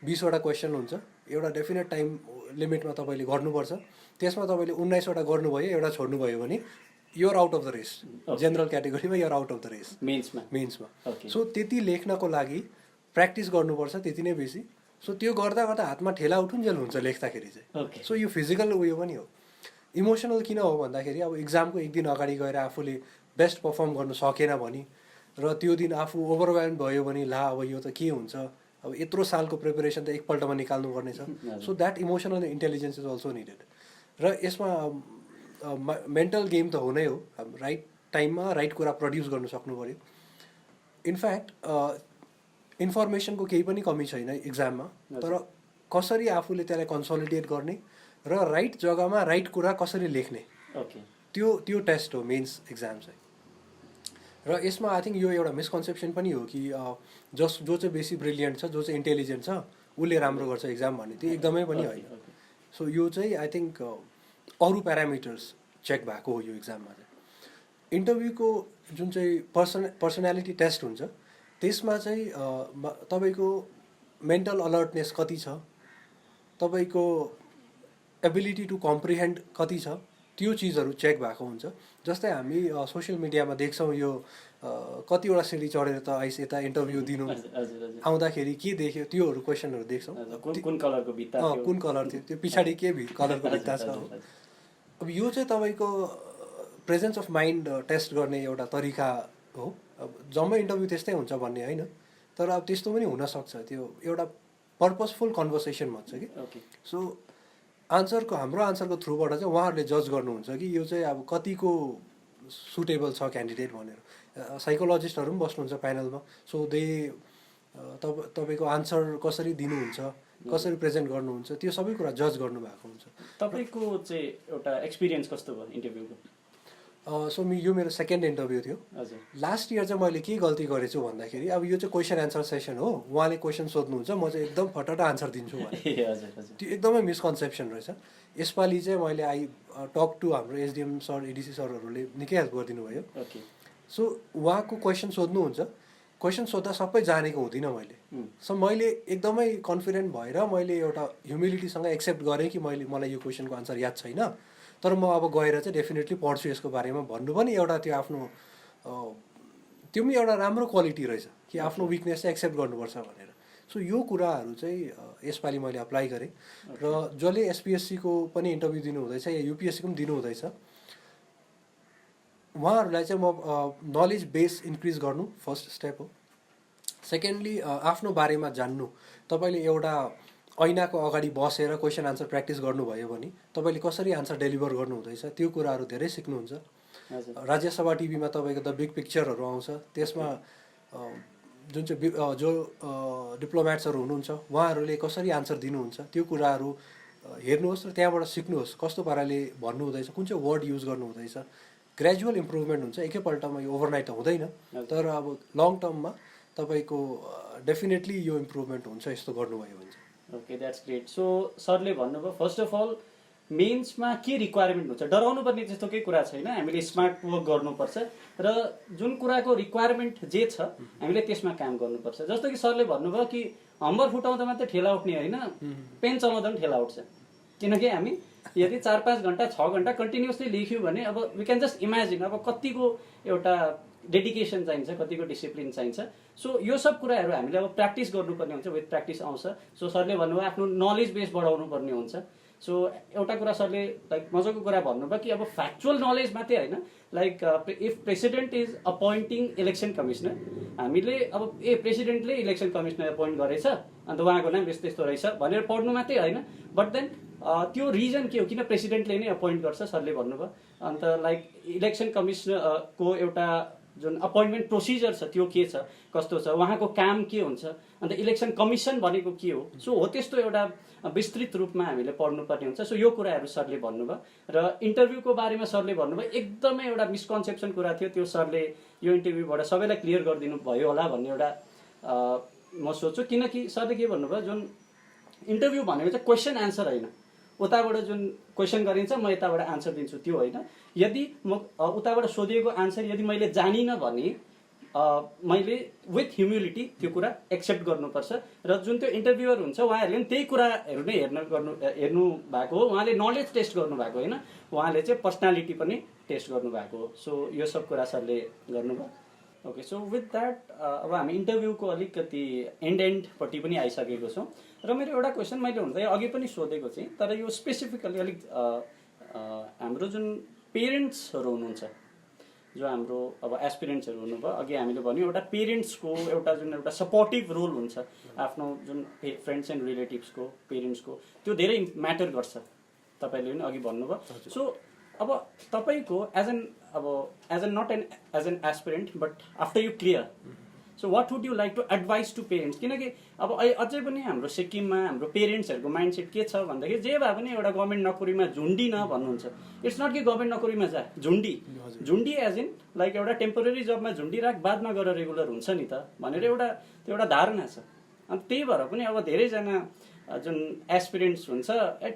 20वटा क्वेसन हुन्छ, एउटा डेफिनेट टाइम लिमिटमा तपाईँले गर्नुपर्छ। त्यसमा तपाईँले 19वटा गर्नुभयो, एउटा छोड्नुभयो भने you're out of the race, general क्याटेगोरीमा you're out of the race मेन्समा मेन्समा। सो त्यति लेख्नको लागि प्र्याक्टिस गर्नुपर्छ त्यति नै बेसी। सो त्यो गर्दा गर्दा हातमा ठेला उठुन्जेल हुन्छ लेख्दाखेरि चाहिँ। सो यो फिजिकल उयो पनि हो। इमोसनल किन हो भन्दाखेरि अब इक्जामको एक दिन अगाडि गएर आफूले बेस्ट पर्फर्म गर्नु सकेन भने र त्यो दिन आफू ओभरवेल्म भयो भने ला अब यो त के हुन्छ, अब यत्रो सालको प्रिपरेसन त एकपल्टमा निकाल्नु पर्ने छ। So that emotional intelligence is also needed. र यसमा मेन्टल गेम त हुनै हो, राइट टाइममा राइट कुरा प्रड्युस गर्नु सक्नु पऱ्यो। इनफ्याक्ट इन्फर्मेसनको केही पनि कमी छैन इक्जाममा, तर कसरी आफूले त्यसलाई कन्सोलिडेट गर्ने र राइट जग्गामा राइट कुरा कसरी लेख्ने, त्यो टेस्ट हो मेन्स इक्जाम चाहिँ। र यसमा आई थिङ्क यो एउटा मिसकन्सेप्सन पनि हो कि जो चाहिँ बेसी ब्रिलियन्ट छ, जो चाहिँ इन्टेलिजेन्ट छ उसले राम्रो गर्छ इक्जाम भन्ने, त्यो एकदमै पनि होइन। सो यो चाहिँ आई थिङ्क अरू प्यारामिटर्स चेक भएको हो यो इक्जाममा चाहिँ। इन्टरभ्यूको जुन चाहिँ पर्सनालिटी टेस्ट हुन्छ त्यसमा चाहिँ तपाईँको मेन्टल अलर्टनेस कति छ, तपाईँको एबिलिटी टु कम्प्रिहेन्ड कति छ, त्यो चिजहरू चेक भएको हुन्छ। जस्तै हामी सोसियल मिडियामा देख्छौँ यो कतिवटा सिडी चढेर त आइस यता इन्टरभ्यू दिनु आउँदाखेरि के देख्यो त्योहरू क्वेसनहरू देख्छौँ, कुन कलरको भित्ता कुन कलर थियो, त्यो पछाडि के कलरको भित्ता छ। अब यो चाहिँ तपाईँको प्रेजेन्स अफ माइन्ड टेस्ट गर्ने एउटा तरिका हो। अब जम्मै इन्टरभ्यू त्यस्तै हुन्छ भन्ने होइन, तर अब त्यस्तो पनि हुनसक्छ, त्यो एउटा पर्पजफुल कन्भर्सेसन भन्छ कि। सो हाम्रो आन्सरको थ्रुबाट चाहिँ उहाँहरूले जज गर्नुहुन्छ कि यो चाहिँ अब कतिको सुटेबल छ क्यान्डिडेट भनेर। साइकोलोजिस्टहरू पनि बस्नुहुन्छ प्यानलमा। सो तपाईँको आन्सर कसरी दिनुहुन्छ, कसरी प्रेजेन्ट गर्नुहुन्छ, त्यो सबै कुरा जज गर्नुभएको हुन्छ। तपाईँको चाहिँ एउटा एक्सपिरियन्स कस्तो भयो इन्टरभ्यूको? सो यो मेरो सेकेन्ड इन्टरभ्यू थियो। लास्ट इयर चाहिँ मैले के गल्ती गरेछु भन्दाखेरि अब यो चाहिँ क्वेसन एन्सर सेसन हो, उहाँले क्वेसन सोध्नुहुन्छ म चाहिँ एकदम फटाफट आन्सर दिन्छु भने त्यो एकदमै मिसकन्सेप्सन रहेछ। यसपालि चाहिँ मैले टक टु हाम्रो एसडिएम सर एडिसी सरहरूले निकै हेल्प गरिदिनु भयो। सो उहाँको क्वेसन सोध्नुहुन्छ, क्वेसन सोद्धा सबै जानेको हुँदिनँ मैले। सो मैले एकदमै कन्फिडेन्ट भएर मैले एउटा ह्युमिलिटीसँग एक्सेप्ट गरेँ कि मलाई यो क्वेसनको आन्सर याद छैन, तर म अब गएर चाहिँ डेफिनेटली पढ्छु यसको बारेमा भन्नु पनि एउटा त्यो आफ्नो त्यो पनि एउटा राम्रो क्वालिटी रहेछ कि आफ्नो विकनेस चाहिँ एक्सेप्ट गर्नुपर्छ भनेर। सो यो कुराहरू चाहिँ यसपालि मैले अप्लाई गरेँ। र जसले एसपिएससीको पनि इन्टरभ्यू दिनुहुँदैछ या युपिएससीको पनि दिनुहुँदैछ उहाँहरूलाई चाहिँ म नलेज बेस इन्क्रिज गर्नु फर्स्ट स्टेप हो। सेकेन्डली आफ्नो बारेमा जान्नु। तपाईँले एउटा ऐनाको अगाडि बसेर क्वेसन आन्सर प्र्याक्टिस गर्नुभयो भने तपाईँले कसरी आन्सर डेलिभर गर्नुहुँदैछ त्यो कुराहरू धेरै सिक्नुहुन्छ। राज्यसभा टिभीमा तपाईँको द बिग पिक्चरहरू आउँछ, त्यसमा जुन चाहिँ जो डिप्लोमेट्सहरू हुनुहुन्छ उहाँहरूले कसरी आन्सर दिनुहुन्छ त्यो कुराहरू हेर्नुहोस् र त्यहाँबाट सिक्नुहोस् कस्तो पाराले भन्नुहुँदैछ, कुन चाहिँ वर्ड युज गर्नुहुँदैछ। ग्रेजुअल इम्प्रुभमेन्ट हुन्छ, एकैपल्टमा यो ओभरनाइट त हुँदैन, तर अब लङ टर्ममा तपाईँको डेफिनेटली यो इम्प्रुभमेन्ट हुन्छ यस्तो गर्नुभयो भने। Okay, that's great. सो सरले भन्नुभयो फर्स्ट अफ अल मेन्समा के रिक्वायरमेन्ट हुन्छ, डराउनु पर्ने त्यस्तो केही कुरा छैन, हामीले स्मार्ट वर्क गर्नुपर्छ र जुन कुराको रिक्वायरमेन्ट जे छ हामीले त्यसमा काम गर्नुपर्छ। जस्तो कि सरले भन्नुभयो कि हम्बर फुटाउँदा मात्रै ठेला उठ्ने होइन, पेन चलाउँदा पनि ठेला उठ्छ। किनकि हामी यदि 4-5 घन्टा 6 घन्टा कन्टिन्युसली लेख्यौँ भने अब वी क्यान जस्ट इमेजिन अब कतिको एउटा डेडिकेसन चाहिन्छ, कतिको डिसिप्लिन चाहिन्छ। सो यो सब कुराहरू हामीले अब प्र्याक्टिस गर्नुपर्ने हुन्छ, विथ प्र्याक्टिस आउँछ। सो सरले भन्नुभयो आफ्नो नलेज बेस बढाउनु पर्ने हुन्छ। सो एउटा कुरा सरले लाइक मजाको कुरा भन्नुभयो कि अब फ्याक्चुअल नलेज मात्रै होइन, like if president is appointing election commissioner, हामीले अब प्रेसिडेन्टले इलेक्सन कमिसनर अपोइन्ट गरेछ अन्त उहाँको नाम यस्तो यस्तो रहेछ भनेर पढ्नु मात्रै होइन, बट देन त्यो रिजन के हो, किन प्रेसिडेन्टले नै अपोइन्ट गर्छ सरले भन्नुभयो। अन्त लाइक इलेक्सन कमिसनरको एउटा जुन अपोइन्टमेन्ट प्रोसिजर छ त्यो के छ, कस्तो छ, उहाँको काम के हुन्छ, अन्त इलेक्सन कमिसन भनेको के हो। सो हो त्यस्तो एउटा विस्तृत रूपमा हामीले पढ्नुपर्ने हुन्छ। सो यो कुराहरू सरले भन्नुभयो। र इन्टरभ्यूको बारेमा सरले भन्नुभयो एकदमै एउटा मिसकन्सेप्सन कुरा थियो, त्यो सरले यो इन्टरभ्यूबाट सबैलाई क्लियर गरिदिनु भयो होला भन्ने एउटा म सोच्छु। किनकि सरले के भन्नुभयो, जुन इन्टरभ्यू भनेको चाहिँ क्वेसन एन्सर होइन, उताबाट जुन क्वेसन गरिन्छ म यताबाट आन्सर दिन्छु त्यो होइन। यदि म उताबाट सोधिएको आन्सर यदि मैले जानिनँ भने मैले विथ ह्युमिलिटी त्यो कुरा एक्सेप्ट गर्नुपर्छ र जुन त्यो इन्टरभ्युअर हुन्छ उहाँहरूले पनि त्यही कुराहरू नै हेर्नु भएको हो। उहाँले नलेज टेस्ट गर्नुभएको होइन, उहाँले चाहिँ पर्सनालिटी पनि टेस्ट गर्नुभएको हो। सो यो सब कुरा सरले गर्नुभयो। ओके, सो विथ द्याट अब हामी इन्टरभ्यूको अलिकति एन्डपट्टि पनि आइसकेको छौँ र मेरो एउटा क्वेसन मैले हुन त अघि पनि सोधेको थिएँ, तर यो स्पेसिफिकली अलिक हाम्रो जुन पेरेन्ट्सहरू हुनुहुन्छ, जो हाम्रो अब एस्पिरेन्ट्सहरू हुनुभयो, अघि हामीले भन्यो एउटा पेरेन्ट्सको एउटा सपोर्टिभ रोल हुन्छ आफ्नो जुन फ्रेन्ड्स एन्ड रिलेटिभ्सको, पेरेन्ट्सको, त्यो धेरै म्याटर गर्छ, तपाईँले पनि अघि भन्नुभयो। सो अब तपाईँको as an not as an aspirant but after you clear, so what would you like to advise to parents? किनकि अब अझै पनि हाम्रो सिक्किममा हाम्रो पेरेन्ट्सहरूको माइन्डसेट के छ भन्दाखेरि जे भए पनि एउटा गभर्मेन्ट नोकरीमा झुन्डिन भन्नुहुन्छ। इट्स नट कि गभर्मेन्ट नोकरीमा जा झुन्डी एज इन लाइक एउटा टेम्पोररी जबमा झुन्डिराख बादमा गएर रेगुलर हुन्छ नि त भनेर त्यो एउटा धारणा छ। अनि त्यही भएर पनि अब धेरैजना जुन एस्पिरेन्ट्स हुन्छ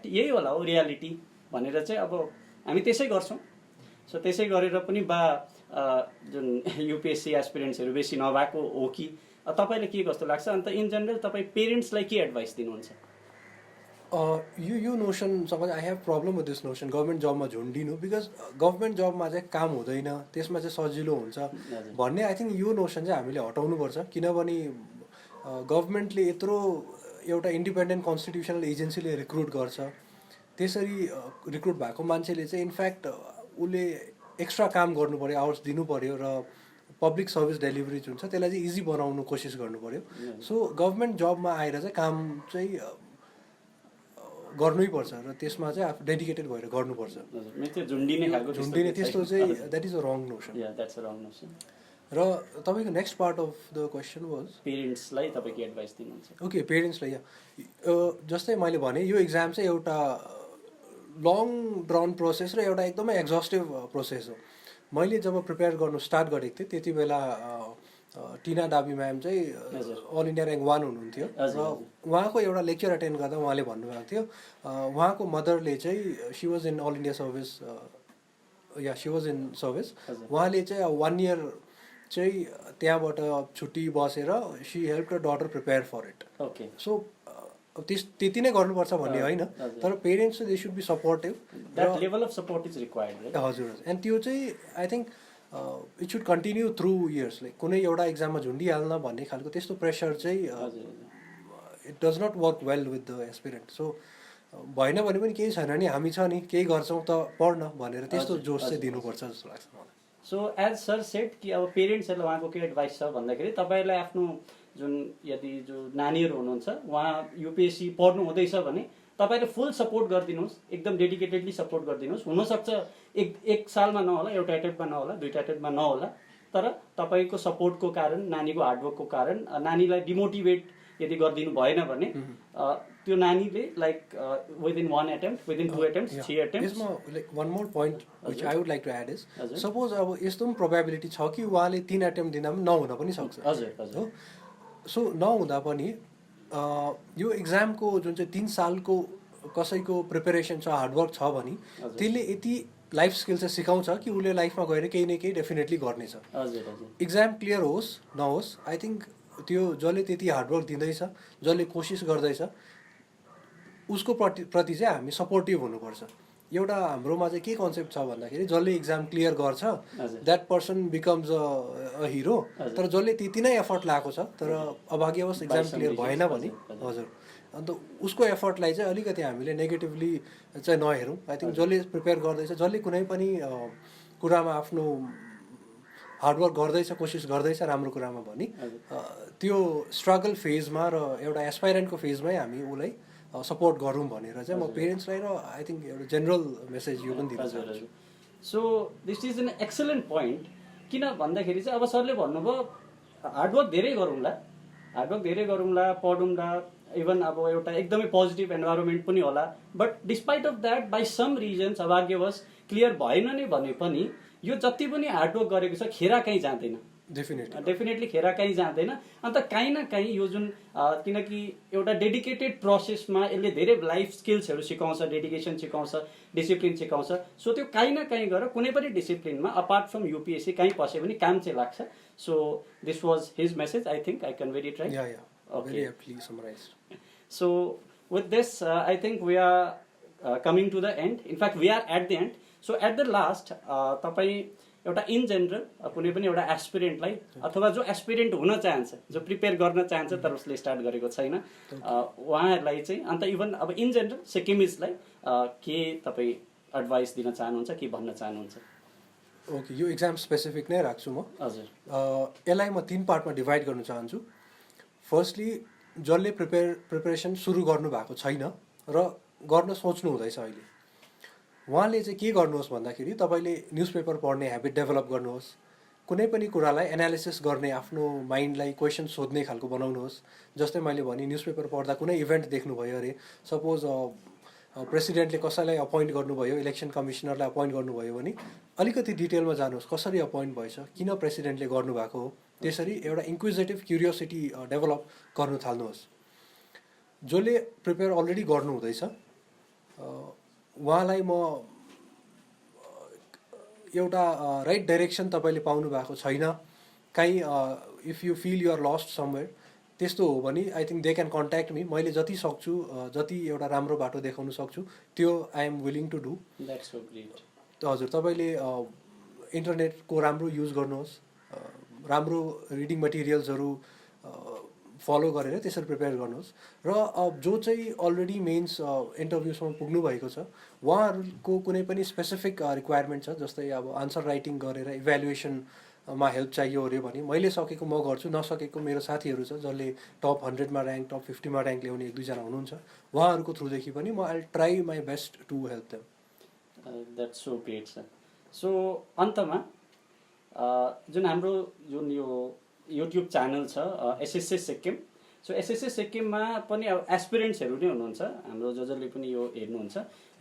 यही होला हो रियालिटी भनेर चाहिँ अब हामी त्यसै गर्छौँ। सो त्यसै गरेर पनि जुन युपिएससी एस्पिरेन्ट्सहरू बेसी नभएको हो कि तपाईँले के कस्तो लाग्छ? अन्त इन जेनरल तपाईँ पेरेन्ट्सलाई के एडभाइस दिनुहुन्छ? यो नोसनसँग I have problem with this notion government जबमा झुन्डिनु, बिकज गभर्मेन्ट जबमा चाहिँ काम हुँदैन, त्यसमा चाहिँ सजिलो हुन्छ भन्ने आई थिङ्क यो नोसन चाहिँ हामीले हटाउनुपर्छ। किनभने गभर्मेन्टले यत्रो एउटा इन्डिपेन्डेन्ट कन्स्टिट्युसनल एजेन्सीले रिक्रुट गर्छ, त्यसरी रिक्रुट भएको मान्छेले चाहिँ इनफ्याक्ट उसले एक्स्ट्रा काम गर्नु पऱ्यो, आवर्स दिनु पऱ्यो र पब्लिक सर्भिस डेलिभरी जुन छ त्यसलाई चाहिँ इजी बनाउनु कोसिस गर्नु पऱ्यो। सो गभर्मेन्ट जबमा आएर चाहिँ काम चाहिँ गर्नै पर्छ र त्यसमा चाहिँ आफू डेडिकेटेड भएर गर्नुपर्छ। झुन्डिने त्यस्तो चाहिँ that is a wrong notion. र तपाईँको next part of the question was पेरेन्ट्सलाई तपाईँ के एडभाइस दिनुहुन्छ? ओके, पेरेन्ट्सलाई जस्तै मैले भने यो इक्जाम चाहिँ एउटा लङ ड्राउन प्रोसेस र एउटा एकदमै एक्जस्टिभ प्रोसेस हो। मैले जब प्रिपेयर गर्नु स्टार्ट गरेको थिएँ त्यति बेला टिना डाबी म्याम चाहिँ अल इन्डिया ऱ्याङ्क 1 हुनुहुन्थ्यो र उहाँको एउटा लेक्चर एटेन्ड गर्दा उहाँले भन्नुभएको थियो उहाँको मदरले चाहिँ she was in all India service, she was in service. उहाँले चाहिँ 1 इयर चाहिँ त्यहाँबाट छुट्टी बसेर she help the daughter prepare for it. Okay, so त्यति नै गर्नुपर्छ भन्ने होइन, तर parents they should be supportive, that level of support is required. हजुर, एन्ड त्यो चाहिँ I think it should continue through years. Like कुनै एउटा इक्जाममा झुन्डिहाल्न भन्ने खालको त्यस्तो प्रेसर चाहिँ it does not work well with the aspirant. So भएन भने पनि केही छैन नि, हामी छ नि, केही गर्छौँ त पढ्न भनेर त्यस्तो जोस चाहिँ दिनुपर्छ जस्तो लाग्छ मलाई। सो एज सर सेट कि अब पेरेन्ट्सहरूलाई उहाँको के एडभाइस छ भन्दाखेरि तपाईँलाई आफ्नो जुन यदि जो नानीहरू हुनुहुन्छ उहाँ युपिएससी पढ्नु हुँदैछ भने तपाईँले फुल सपोर्ट गरिदिनुहोस्, एकदम डेडिकेटेडली सपोर्ट गरिदिनुहोस्। हुनसक्छ एक सालमा नहोला, एउटा एटेम्पमा नहोला, 2टा एटेम्पमा नहोला, तर तपाईँको सपोर्टको कारण, नानीको हार्डवर्कको कारण नानीलाई डिमोटिभेट यदि गरिदिनु भएन भने त्यो नानीले like within 1 attempt, within 2 attempt, 3 attempt. यसमा like one more point which I would like to add is suppose अब यस्तो पनि प्रोबेबिलिटी छ कि उहाँले 3 एटेम्प्ट दिँदा पनि नहुन पनि सक्छ। हजुर। सो नहुँदा पनि यो इक्जामको जुन चाहिँ 3 सालको कसैको प्रिपेरेसन छ, हार्डवर्क छ भने त्यसले यति लाइफ स्किल चाहिँ सिकाउँछ कि उसले लाइफमा गएर केही न केही डेफिनेटली गर्नेछ। इक्जाम क्लियर होस् नहोस्, आई थिङ्क त्यो जसले त्यति हार्डवर्क दिँदैछ, जसले कोसिस गर्दैछ, उसको प्रति चाहिँ हामी सपोर्टिभ हुनुपर्छ। एउटा हाम्रोमा चाहिँ के कन्सेप्ट छ भन्दाखेरि जसले इक्जाम क्लियर गर्छ that person becomes a hero, तर जसले त्यति नै एफर्ट लगाएको छ तर अभाग्यवश इक्जाम क्लियर भएन भने, हजुर, अन्त उसको एफर्टलाई चाहिँ अलिकति हामीले नेगेटिभली चाहिँ नहेरौँ। आई थिङ्क जसले प्रिपेयर गर्दैछ, जसले कुनै पनि कुरामा आफ्नो हार्डवर्क गर्दैछ, कोसिस गर्दैछ राम्रो कुरामा भने त्यो स्ट्रगल फेजमा र एउटा एस्पाइरेन्टको फेजमै हामी उसलाई सपोर्ट गरौँ भनेर चाहिँ म पेरेन्ट्सलाई र आई थिङ्क एउटा जेनरल मेसेज यो पनि दिन चाहन्छु। So this is an excellent point. किन भन्दाखेरि चाहिँ अब सरले भन्नुभयो हार्डवर्क धेरै गरौँला, पढौँला, इभन अब एउटा एकदमै पोजिटिभ इन्भाइरोमेन्ट पनि होला, but despite of that by some reasons अभाग्यवश क्लियर भएन नै भने पनि यो जति पनि हार्डवर्क गरेको छ खेरा कहीँ जाँदैन। डेफिनेटली खेर कहीँ जाँदैन। अन्त काहीँ न काहीँ यो जुन किनकि एउटा डेडिकेटेड प्रोसेसमा यसले धेरै लाइफ स्किल्सहरू सिकाउँछ, डेडिकेसन सिकाउँछ, डिसिप्लिन सिकाउँछ। सो त्यो काहीँ न काहीँ गएर कुनै पनि डिसिप्लिनमा अपार्ट फ्रम युपिएससी काहीँ पस्यो भने काम चाहिँ लाग्छ। So this was his message, I think I conveyed it right. Very aptly summarized. So with this, I think we are coming to the end. In fact, we are at the end. So at the last, तपाईँ एउटा in general कुनै पनि एउटा एस्पिरेन्टलाई अथवा जो aspirant हुन चाहन्छ, जो प्रिपेयर गर्न चाहन्छ तर उसले स्टार्ट गरेको छैन, उहाँहरूलाई चाहिँ अन्त इभन अब इन जेनरल सिक्किमिजलाई के तपाईँ एडभाइस दिन चाहनुहुन्छ, के भन्न चाहनुहुन्छ? ओके, यो एक्जाम स्पेसिफिक नै राख्छु म। हजुर। यसलाई म 3 पार्टमा डिभाइड गर्न चाहन्छु। फर्स्टली, जसले प्रिपरेसन सुरु गर्नु भएको छैन र गर्न सोच्नु हुँदैछ अहिले, उहाँले चाहिँ के गर्नुहोस् भन्दाखेरि तपाईँले न्युजपेपर पढ्ने ह्याबिट डेभलप गर्नुहोस्। कुनै पनि कुरालाई एनालिसिस गर्ने, आफ्नो माइन्डलाई क्वेसन सोध्ने खालको बनाउनुहोस्। जस्तै मैले भने न्युजपेपर पढ्दा कुनै इभेन्ट देख्नुभयो अरे, सपोज प्रेसिडेन्टले कसैलाई अपोइन्ट गर्नुभयो, इलेक्सन कमिसनरलाई अपोइन्ट गर्नुभयो भने अलिकति डिटेलमा जानुहोस्, कसरी अपोइन्ट भएछ, किन प्रेसिडेन्टले गर्नुभएको हो। त्यसरी एउटा इन्क्विजिटिभ क्युरियोसिटी डेभलप गर्नु थाल्नुहोस्। जसले प्रिपेयर अलरेडी गर्नु हुँदैछ उहाँलाई म एउटा राइट डाइरेक्सन तपाईँले पाउनु भएको छैन, काहीँ if you feel you're lost somewhere, त्यस्तो हो भने I think they can contact me. मैले जति सक्छु, जति एउटा राम्रो बाटो देखाउनु सक्छु त्यो I am willing to do. That's so great. हजुर, तपाईँले इन्टरनेटको राम्रो युज गर्नुहोस्, राम्रो रिडिङ मटेरियल्सहरू फलो गरेर त्यसरी प्रिपेयर गर्नुहोस्। र जो चाहिँ अलरेडी मेन्स इन्टरभ्युसमा पुग्नु भएको छ उहाँहरूको कुनै पनि स्पेसिफिक रिक्वायरमेन्ट छ, जस्तै अब आन्सर राइटिङ गरेर इभ्यालुएसनमा हेल्प चाहियो अरे भने मैले सकेको म गर्छु, नसकेको मेरो साथीहरू छ जसले टप 100मा ऱ्याङ्क, टप 50मा ऱ्याङ्क ल्याउने 1-2 जना हुनुहुन्छ, उहाँहरूको थ्रुदेखि पनि म I try my best to help them. That's so great sir. So अन्तमा जुन हाम्रो जुन यो युट्युब च्यानल छ एसएसए सिक्किम, सो एसएसए सिक्किममा पनि अब एस्पिरेन्ट्सहरू नै हुनुहुन्छ हाम्रो, जसले पनि यो हेर्नुहुन्छ।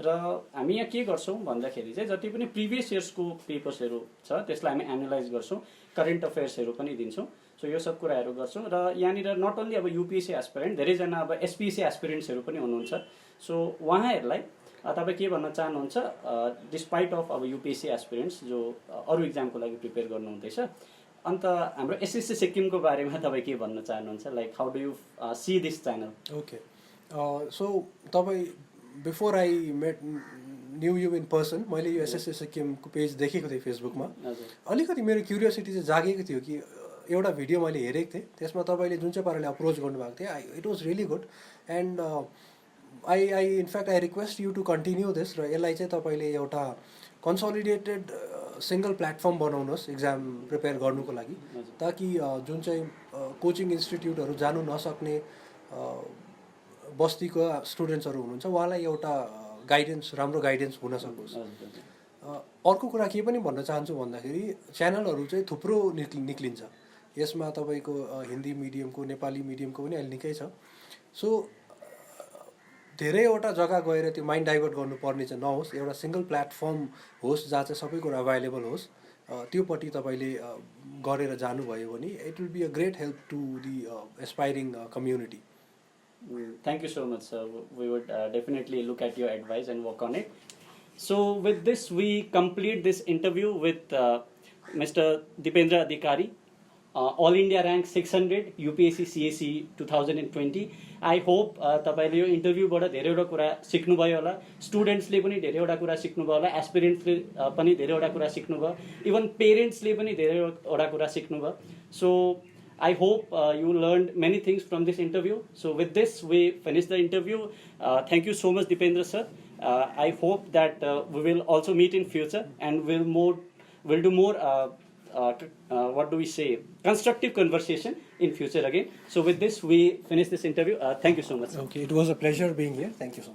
र हामी यहाँ के गर्छौँ भन्दाखेरि चाहिँ जति पनि प्रिभियस इयर्सको पेपर्सहरू छ त्यसलाई हामी एनालाइज गर्छौँ, करेन्ट अफेयर्सहरू पनि दिन्छौँ। सो यो सब कुराहरू गर्छौँ। र यहाँनिर नट ओन्ली अब युपिएससी एस्पिरेन्ट, धेरैजना अब एसपिएससी एस्पिरेन्ट्सहरू पनि हुनुहुन्छ। सो उहाँहरूलाई तपाईँ के भन्न चाहनुहुन्छ, डिस्पाइट अफ अब युपिएससी एस्पिरेन्ट्स जो अरू इक्जामको लागि प्रिपेयर गर्नुहुँदैछ, अन्त हाम्रो एसएससी सिक्किमको बारेमा तपाईँ के भन्न चाहनुहुन्छ, like how do you see this channel? Okay, so तपाईँ before I met new you in person, मैले यो एसएससी सिक्किमको पेज देखेको थिएँ फेसबुकमा। अलिकति मेरो क्युरियोसिटी चाहिँ जागेको थियो कि एउटा भिडियो मैले हेरेको थिएँ, त्यसमा तपाईँले जुन चाहिँ पाराले अप्रोच गर्नुभएको थियो, it was really good. And I in fact I request you to continue this. र यसलाई चाहिँ तपाईँले एउटा कन्सोलिडेटेड सिङ्गल प्लेटफर्म बनाउनुहोस् इक्जाम प्रिपेयर गर्नुको लागि, ताकि जुन चाहिँ कोचिङ इन्स्टिट्युटहरू जानु नसक्ने बस्तीको स्टुडेन्ट्सहरू हुनुहुन्छ उहाँलाई एउटा गाइडेन्स, राम्रो गाइडेन्स हुन सकोस्। अर्को कुरा के पनि भन्न चाहन्छु भन्दाखेरि च्यानलहरू चाहिँ थुप्रो निक्लिन्छ, यसमा तपाईँको हिन्दी मिडियमको, नेपाली मिडियमको पनि अहिले निकै छ। सो धेरैवटा जग्गा गएर त्यो माइन्ड डाइभर्ट गर्नुपर्ने चाहिँ नहोस्, एउटा सिङ्गल प्लेटफर्म होस् जहाँ चाहिँ सबै कुरा अभाइलेबल होस्, त्योपट्टि तपाईँले गरेर जानुभयो भने it will be a great help to the aspiring community. Thank you so much, sir. We would definitely look at your advice and work on it. So with this, we complete this interview with Mr. Dipendra Adhikari, All India Rank 600, UPSC CAC 2020. I hope तपाईले यो इन्टरभ्यूबाट धेरैवटा कुरा सिक्नुभयो होला, स्टुडेन्ट्सले पनि धेरैवटा कुरा सिक्नुभयो होला, एस्पिरेन्ट्सले पनि धेरैवटा कुरा सिक्नुभयो, इभन पेरेन्ट्सले पनि धेरैवटा कुरा सिक्नुभयो। So I hope you learned many things from this interview. So with this, we finish the interview. Thank you so much, Dipendra sir. I hope that we will also meet in future and we'll do more what do we say, constructive conversation in future again. So with this, we finish this interview. Thank you so much, sir. Okay, it was a pleasure being here. Thank you so much.